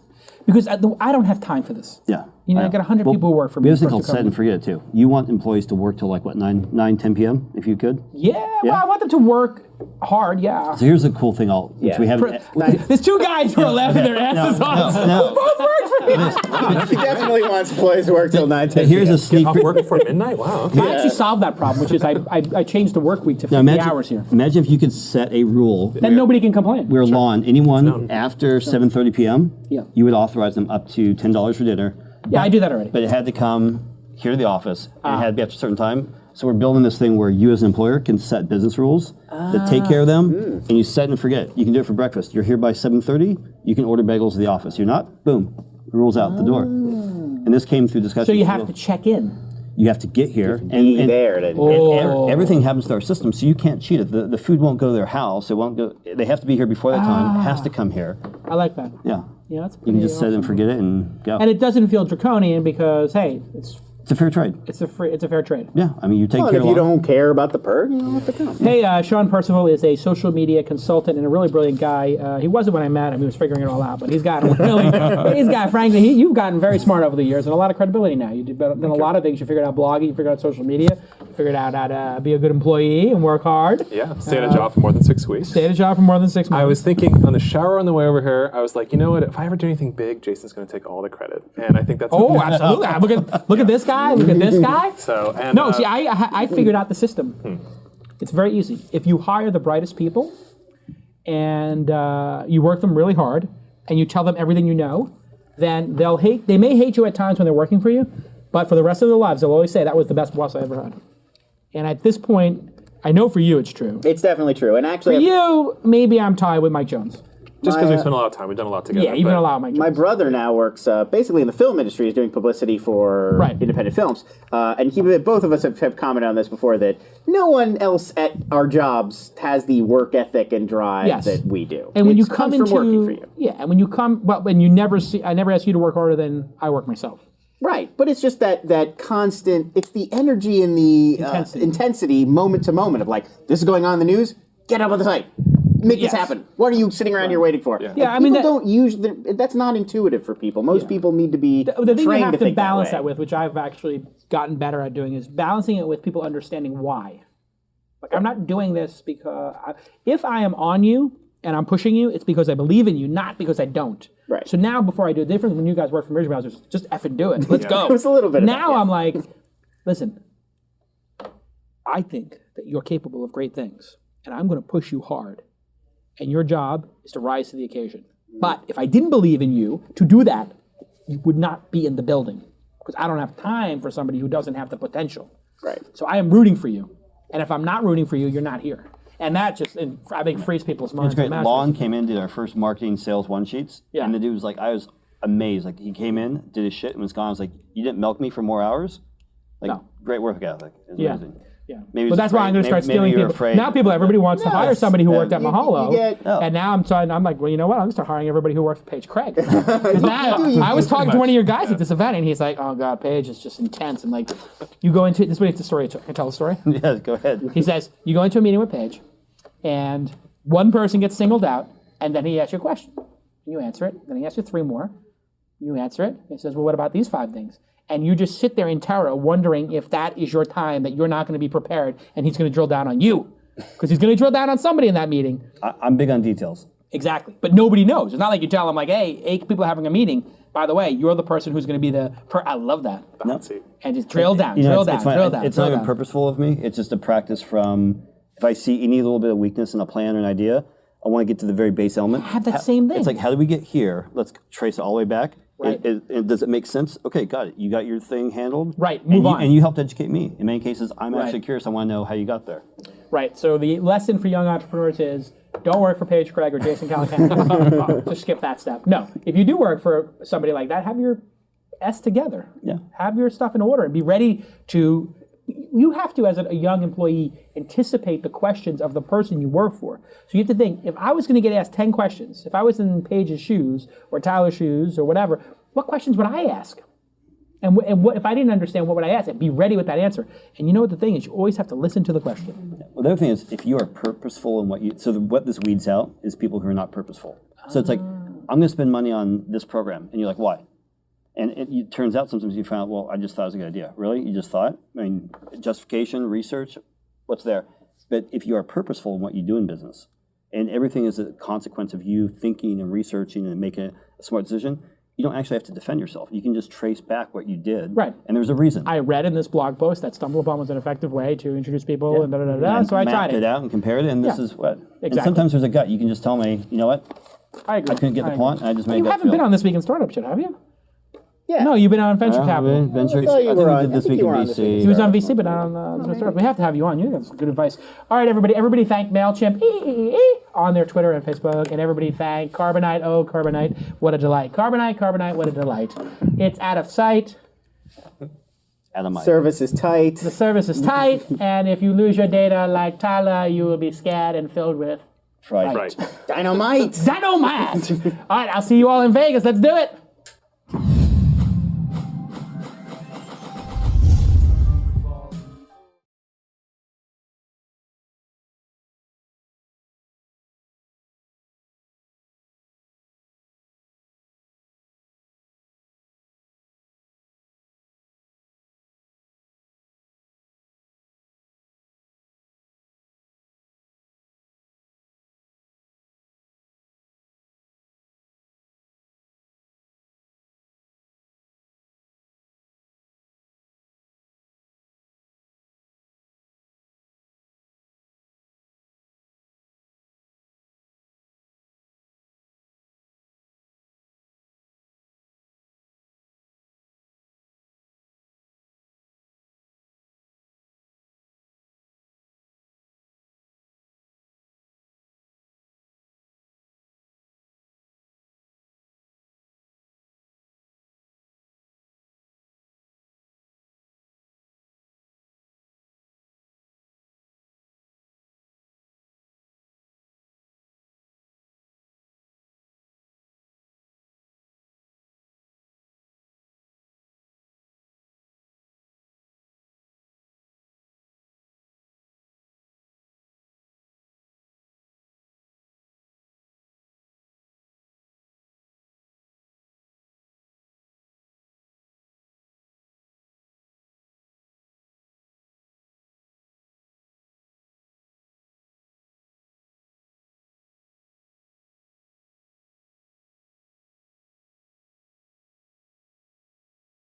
Because I don't have time for this. Yeah. You know, I got 100 people who work for me. We have this thing called set and forget it too. You want employees to work till like what, 9, 10 p.m. if you could? Yeah, well, I want them to work hard, yeah. So here's a cool thing which we haven't. There's 2 guys who are laughing their asses off. Who both work for me. She definitely wants employees to work till 9, 10 Here's a sneak Off work before midnight? Wow. Okay. I actually solved that problem, which is I changed the work week to 50 hours here. Imagine if you could set a rule. Then nobody can complain. We're lawn. Anyone after 7:30 p.m., you would authorize them up to $10 for dinner. Yeah, I do that already. But it had to come here to the office, and it had to be after a certain time. So we're building this thing where you as an employer can set business rules that take care of them, and you set and forget. You can do it for breakfast. You're here by 7:30, you can order bagels to the office. You're not, boom, the rule's out the door. And this came through discussion. So you have to check in. You have to get here. Be there. And everything happens to our system, so you can't cheat it. The food won't go to their house. It won't go. They have to be here before that time. It has to come here. I like that. Yeah. Yeah, that's You can just set it and forget it and go. And it doesn't feel draconian because, hey, it's a fair trade. It's a fair trade. Yeah, I mean, you take care if you don't care about the perk, you don't have to come. Hey, Sean Percival is a social media consultant and a really brilliant guy. He wasn't when I met him; he was figuring it all out. But frankly, you've gotten very smart over the years and a lot of credibility now. You've done a lot of things. You figured out blogging, you figured out social media, you figured out how to be a good employee and work hard. Yeah, stay at a job for more than 6 weeks. Stay at a job for more than 6 months. I was thinking on the shower on the way over here, I was like, you know what? If I ever do anything big, Jason's going to take all the credit, and I think that's. Oh, absolutely! Look at this guy. Look at this guy. So, See, I figured out the system. It's very easy. If you hire the brightest people and you work them really hard and you tell them everything you know, then they may hate you at times when they're working for you, but for the rest of their lives, they'll always say, that was the best boss I ever had. And at this point, I know for you it's true. It's definitely true. And actually, for you, maybe I'm tied with Mike Jones. Just because we spent a lot of time, we've done a lot together. Yeah, you've done a lot with Mike Jones. My brother now works basically in the film industry. He's doing publicity for independent films. And both of us have commented on this before, that no one else at our jobs has the work ethic and drive that we do. And when you come comes from working for you. and when you come, when you I never ask you to work harder than I work myself. Right, but it's just that constant, it's the energy and the intensity moment to moment of like, this is going on in the news, get up on the site. Make this happen. What are you sitting around here waiting for? Yeah, I mean, don't use that's not intuitive for people. Most people need to be the thing you trained have to think balance that that with, which I've actually gotten better at doing, is balancing it with people understanding why. Like, I'm not doing this because if I am on you and I'm pushing you, it's because I believe in you, not because I don't. Right. So now, before I do it, the difference when you guys work for Merger Browsers, just effing do it. Let's go. It was a little bit of now that, I'm like, listen, I think that you're capable of great things, and I'm going to push you hard. And your job is to rise to the occasion. But if I didn't believe in you to do that, you would not be in the building. Because I don't have time for somebody who doesn't have the potential. Right. So I am rooting for you. And if I'm not rooting for you, you're not here. And that just, I think, frees people's minds. It's great. to Lon came in, did our first marketing sales one sheets. Yeah. And the dude was like, I was amazed. Like, he came in, did his shit, and was gone. I was like, you didn't milk me for more hours? Like, No. great work ethic. It was Yeah. amazing. Yeah. Maybe But that's why I'm going to start stealing people. Now everybody wants to hire somebody who worked at Mahalo. And now I'm like, well, you know what? I'm going to start hiring everybody who works for Paige Craig. I was talking to one of your guys at this event, and he's like, oh, God, Paige is just intense. And like, you go into, this is the story. Can I tell the story? Yeah, go ahead. He says, you go into a meeting with Paige, and one person gets singled out, and then he asks you a question. You answer it. Then he asks you 3 more. You answer it. He says, well, what about these 5 things? And you just sit there in terror wondering if that is your time, that you're not going to be prepared, and he's going to drill down on you. Because he's going to drill down on somebody in that meeting. I'm big on details. Exactly. But nobody knows. It's not like you tell them, like, hey, 8 people are having a meeting. By the way, you're the person who's going to be the... I love that. No. And just drill down, You know, drill it's down, drill down. It's drill not even down. purposeful of me. It's just a practice from, if I see any little bit of weakness in a plan or an idea, I want to get to the very base element. I have that same thing. It's like, how do we get here? Let's trace it all the way back. Right. Does it make sense? Okay, got it. You got your thing handled. Right, move on. And you helped educate me. In many cases, I'm Right. actually curious. I want to know how you got there. Right. So the lesson for young entrepreneurs is don't work for Paige Craig or Jason Calacanis. Just skip that step. No. If you do work for somebody like that, have your S together. Yeah. Have your stuff in order and be ready to... You have to, as a young employee, anticipate the questions of the person you work for. So you have to think, if I was going to get asked 10 questions, if I was in Paige's shoes or Tyler's shoes or whatever, what questions would I ask? And what if I didn't understand, what would I ask? And be ready with that answer. And you know what the thing is? You always have to listen to the question. Well, the other thing is, if you are purposeful in what you... So what this weeds out is people who are not purposeful. So it's like, I'm going to spend money on this program. And you're like, why? And it turns out sometimes you find out, well, I just thought it was a good idea. Really? You just thought? I mean, justification, research, what's there? But if you are purposeful in what you do in business, and everything is a consequence of you thinking and researching and making a smart decision, you don't actually have to defend yourself. You can just trace back what you did. Right. And there's a reason. I read in this blog post that StumbleUpon was an effective way to introduce people and da-da-da-da, so I tried mapped it out and compared it, and this Yeah. is what. Exactly. And sometimes there's a gut. You can just tell me, you know what? I agree. I couldn't get the point, and I just made You that haven't been on This Week in Startup shit, have you? Yeah. No, you've been on Venture Capital. Venture, I thought you I think were we on- did I this think week you in were on This Week in VC. He was on VC, but not on Startup. We have to have you on. You got some good advice. All right, everybody. Everybody thank MailChimp on their Twitter and Facebook, and everybody thank Carbonite. Oh, Carbonite, what a delight. Carbonite, what a delight. It's out of sight. Adam Mike. Service is tight. The service is tight, and if you lose your data like Tyler, you will be scared and filled with Friday. Right. Dynamite. dynamite. All right, I'll see you all in Vegas. Let's do it.